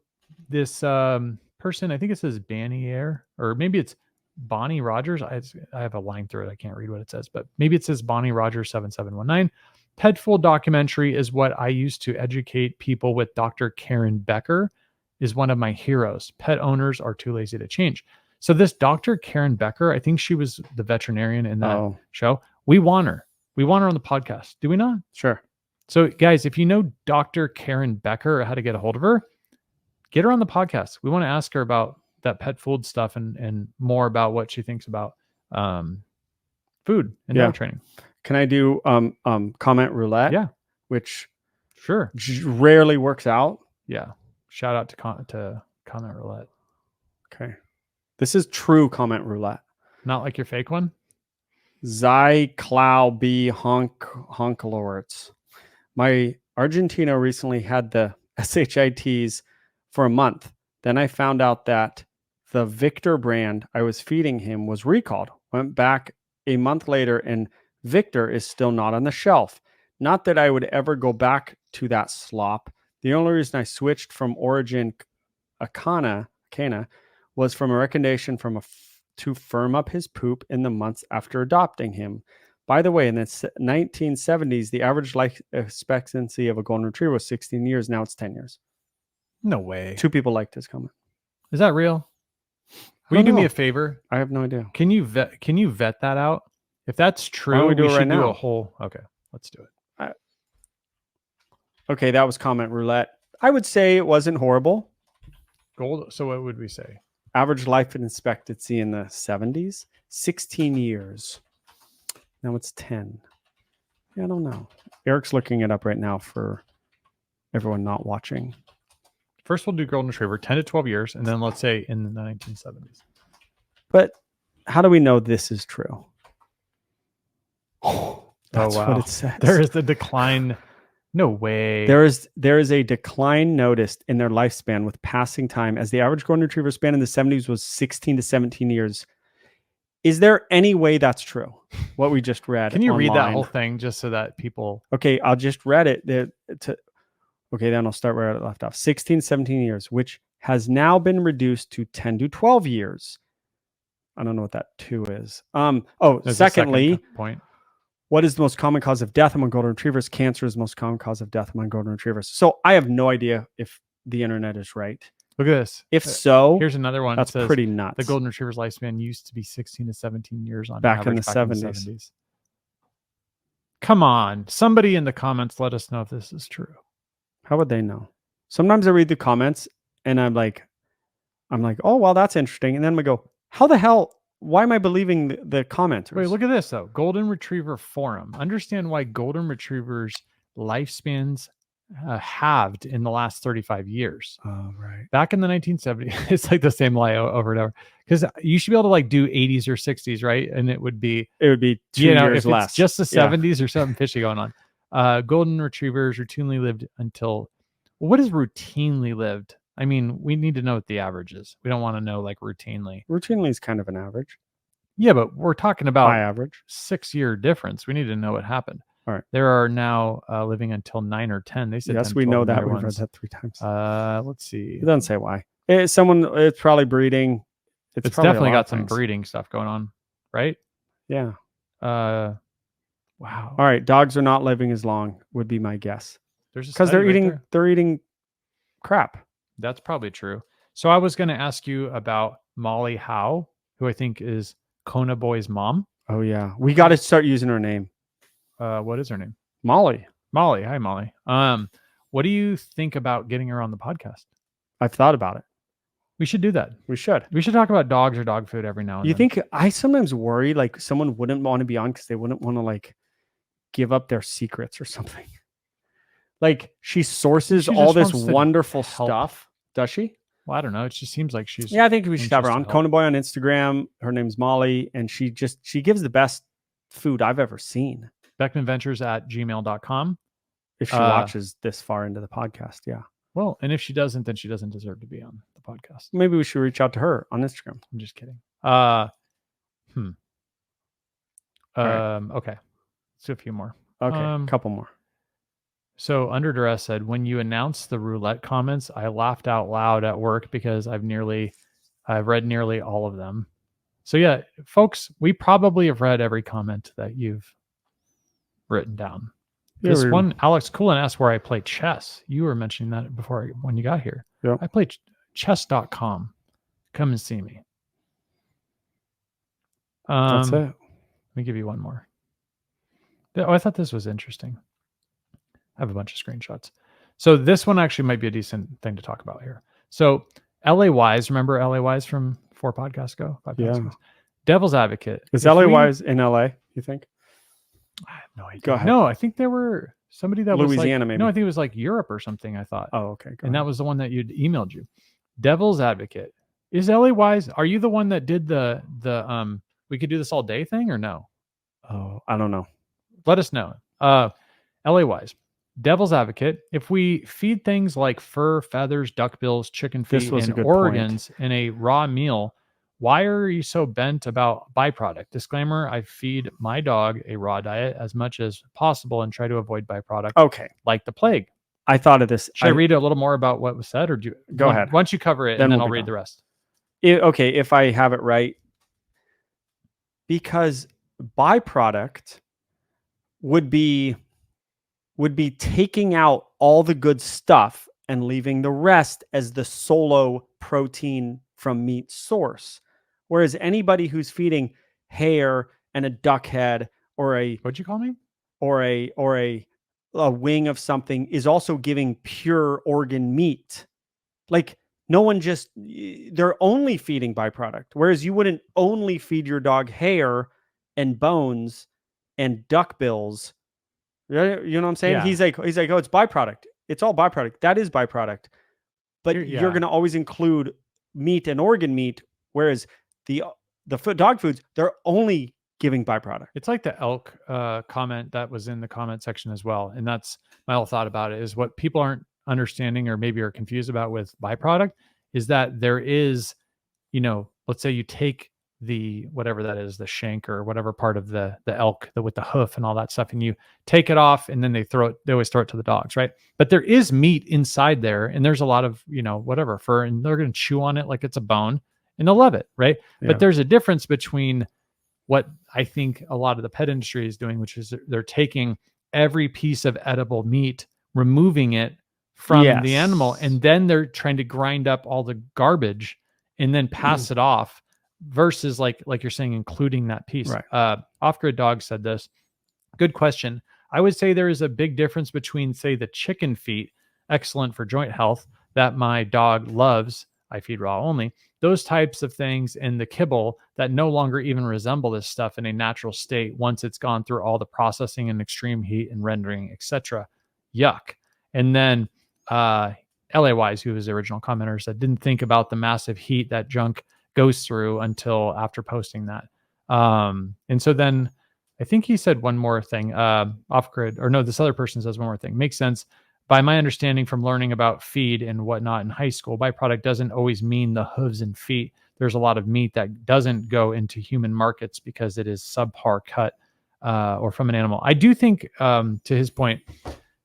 S2: this person, I think it says Bannier, or maybe it's Bonnie Rogers. I have a line through it. I can't read what it says, but maybe it says Bonnie Rogers 7719. Petful documentary is what I use to educate people with. Dr. Karen Becker is one of my heroes. Pet owners are too lazy to change. So this Dr. Karen Becker, I think she was the veterinarian in that
S1: Oh,
S2: show. We want her. We want her on the podcast. Do we not?
S1: sure.
S2: So guys, if you know Dr. Karen Becker or how to get a hold of her, get her on the podcast. We want to ask her about that pet food stuff and more about what she thinks about food and
S1: Yeah.
S2: dog training.
S1: Can I do comment roulette?
S2: Yeah.
S1: Which
S2: Sure.
S1: rarely works out.
S2: Yeah. Shout out to Comment Roulette.
S1: Okay. This is true comment roulette.
S2: Not like your fake one.
S1: Zyclow B Honkalorts. My Argentina recently had the SHITs for a month. Then I found out that the Victor brand I was feeding him was recalled. Went back a month later and Victor is still not on the shelf. Not that I would ever go back to that slop. The only reason I switched from Origin Acana was from a recommendation from to firm up his poop in the months after adopting him. By the way, in the 1970s, the average life expectancy of a golden retriever was 16 years. Now it's 10 years.
S2: No way.
S1: 2 people liked his comment.
S2: Is that real? Will
S1: I
S2: you
S1: don't
S2: do me
S1: know.
S2: a favor?
S1: I have no idea.
S2: Can you vet that out? If that's true,
S1: don't we do it right
S2: should do
S1: now?
S2: a whole. Okay, let's do it.
S1: Okay, that was comment roulette. I would say it wasn't horrible.
S2: Gold. So what would we say?
S1: Average life expectancy in the 70s, 16 years. Now it's 10. Yeah, I don't know. Eric's looking it up right now for everyone not watching.
S2: First, we'll do golden retriever, 10 to 12 years, and then let's say in the 1970s.
S1: But how do we know this is true? Oh, that's
S2: wow.
S1: what it says.
S2: There is the decline. No way.
S1: There is a decline noticed in their lifespan with passing time, as the average golden retriever span in the 70s was 16 to 17 years. Is there any way that's true? What we just read.
S2: Can you read that
S1: online?
S2: whole thing just so that people?
S1: Okay, I'll just read it. Okay, then I'll start where I left off. 16, 17 years, which has now been reduced to 10 to 12 years. I don't know what that 2 is.
S2: There's a
S1: Secondly,
S2: second point.
S1: what is the most common cause of death among golden retrievers? Cancer is the most common cause of death among golden retrievers. So I have no idea if the internet is right.
S2: Look at this.
S1: If so,
S2: Here's another one.
S1: that's
S2: It says,
S1: pretty nuts.
S2: the golden retriever's lifespan used to be 16 to 17 years on
S1: Back in
S2: average
S1: the
S2: back
S1: 70s.
S2: Come on. Somebody in the comments, let us know if this is true.
S1: How would they know? Sometimes I read the comments and I'm like, oh, well, that's interesting. And then we go, how the hell? Why am I believing the commenters?
S2: Wait, look at this though. Golden Retriever Forum. Understand why golden retrievers' lifespans halved in the last 35 years.
S1: Oh, right.
S2: Back in the 1970s, it's like the same lie over and over. Because you should be able to like do 80s or 60s, right? And it would be,
S1: It would be 2
S2: you know,
S1: years
S2: if
S1: less.
S2: it's just the
S1: Yeah.
S2: 70s or something fishy going on. Golden retrievers routinely lived until, what is routinely lived? I mean, we need to know what the average is. We don't want to know like routinely.
S1: Routinely is kind of an average.
S2: Yeah, but we're talking
S1: High
S2: about
S1: average.
S2: 6-year difference. We need to know what happened.
S1: All right.
S2: There are now living until 9 or 10. They said
S1: Yes,
S2: 10,
S1: we
S2: 12
S1: know
S2: in the
S1: that.
S2: other
S1: We've read
S2: ones.
S1: that 3 times.
S2: Let's see.
S1: It doesn't say why. It's probably breeding.
S2: It's
S1: probably a
S2: definitely
S1: lot
S2: got
S1: of
S2: some
S1: things.
S2: breeding stuff going on, right?
S1: Yeah.
S2: Wow.
S1: All right. Dogs are not living as long, would be my guess.
S2: There's a
S1: Because
S2: study right there.
S1: they're eating crap.
S2: That's probably true. So I was going to ask you about Molly Howe, who I think is Kona Boy's mom.
S1: Oh yeah. We got to start using her name.
S2: What is her name?
S1: Molly.
S2: Molly. Hi, Molly. What do you think about getting her on the podcast?
S1: I've thought about it.
S2: We should do that.
S1: We should.
S2: We should talk about dogs or dog food every now and
S1: You
S2: then.
S1: think I sometimes worry like someone wouldn't want to be on because they wouldn't want to like give up their secrets or something. Like she sources
S2: She
S1: all
S2: just
S1: this
S2: wants to
S1: wonderful
S2: help.
S1: stuff. Does she?
S2: Well, I don't know. It just seems like she's.
S1: Yeah, I think we should have her
S2: anxious
S1: on.
S2: to help.
S1: Kona Boy on Instagram. Her name's Molly, and she gives the best food I've ever seen.
S2: BeckmanVentures@gmail.com.
S1: If she watches this far into the podcast, yeah.
S2: Well, and if she doesn't, then she doesn't deserve to be on the podcast.
S1: Maybe we should reach out to her on Instagram.
S2: I'm just kidding.
S1: right.
S2: Okay. Let's do a few more.
S1: Okay, a couple more.
S2: So Under Duress said, when you announced the roulette comments, I laughed out loud at work because I've read nearly all of them. So yeah, folks, we probably have read every comment that you've written down. This one, Alex Coolin asked where I play chess. You were mentioning that before when you got here.
S1: Yeah.
S2: I play chess.com. Come and see me.
S1: That's it.
S2: Let me give you one more. Oh, I thought this was interesting. I have a bunch of screenshots. So this one actually might be a decent thing to talk about here. So LA Wise, remember LA Wise from 4 podcasts ago? 5 podcasts ago? Devil's Advocate.
S1: Is LA Wise in LA, you think?
S2: I have no idea.
S1: Go ahead.
S2: No, I think there were somebody that was
S1: Louisiana,
S2: like,
S1: maybe.
S2: No, I think it was like Europe or something, I thought.
S1: Oh, okay.
S2: And that was the one that you'd emailed you. Devil's Advocate. Is LA Wise, are you the one that did the we could do this all day thing or no?
S1: Oh, I don't know.
S2: Let us know. LA Wise. Devil's Advocate. If we feed things like fur, feathers, duckbills, chicken
S1: This
S2: feet,
S1: was a
S2: and
S1: good
S2: organs in a raw meal, why are you so bent about byproduct? Disclaimer, I feed my dog a raw diet as much as possible and try to avoid byproduct
S1: Okay.
S2: like the plague.
S1: I thought of this.
S2: Should I read a little more about what was said, or do you
S1: Go ahead.
S2: Once you cover it,
S1: Then
S2: and then
S1: we'll
S2: I'll
S1: be
S2: read
S1: done.
S2: the rest.
S1: Okay, if I have it right. Because byproduct would be taking out all the good stuff and leaving the rest as the solo protein from meat source. Whereas anybody who's feeding hair and a duck head or
S2: What'd you call me?
S1: a wing of something is also giving pure organ meat. Like no one they're only feeding byproduct. Whereas you wouldn't only feed your dog hair and bones and duckbills. You know what I'm saying?
S2: Yeah.
S1: He's like, oh, it's byproduct. It's all byproduct. That is byproduct. But you're going to always include meat and organ meat. Whereas the dog foods, they're only giving byproduct.
S2: It's like the elk comment that was in the comment section as well. And that's my whole thought about it, is what people aren't understanding or maybe are confused about with byproduct is that there is, let's say you take the whatever that is, the shank or whatever part of the elk with the hoof and all that stuff, and you take it off and then they always throw it to the dogs, right? But there is meat inside there, and there's a lot of whatever fur, and they're going to chew on it like it's a bone and they'll love it, right?
S1: Yeah.
S2: But there's a difference between what I think a lot of the pet industry is doing, which is they're taking every piece of edible meat, removing it from the animal, and then they're trying to grind up all the garbage and then pass it off, versus like you're saying, including that piece.
S1: Right.
S2: Off-Grid Dog said this. Good question. I would say there is a big difference between, say, the chicken feet, excellent for joint health, that my dog loves. I feed raw only. Those types of things, and the kibble that no longer even resemble this stuff in a natural state once it's gone through all the processing and extreme heat and rendering, etc. Yuck. And then LA Wise, who was the original commenter, said didn't think about the massive heat that junk goes through until after posting that. And so then I think he said one more thing, off grid, or no, this other person says one more thing. Makes sense. By my understanding from learning about feed and whatnot in high school, byproduct doesn't always mean the hooves and feet. There's a lot of meat that doesn't go into human markets because it is subpar cut or from an animal. I do think, to his point,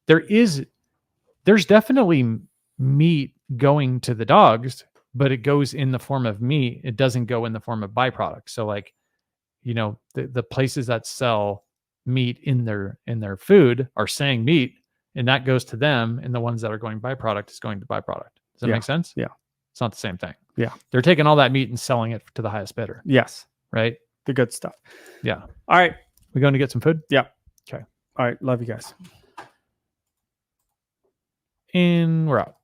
S2: there's definitely meat going to the dogs, but it goes in the form of meat. It doesn't go in the form of byproducts. So like, you know, the places that sell meat in their food are saying meat, and that goes to them, and the ones that are going byproduct is going to byproduct. Does that make sense?
S1: Yeah.
S2: It's not the same thing.
S1: Yeah.
S2: They're taking all that meat and selling it to the highest bidder.
S1: Yes.
S2: Right?
S1: The good stuff.
S2: Yeah.
S1: All right.
S2: We going to get some food?
S1: Yeah.
S2: Okay.
S1: All right. Love you guys.
S2: And we're out.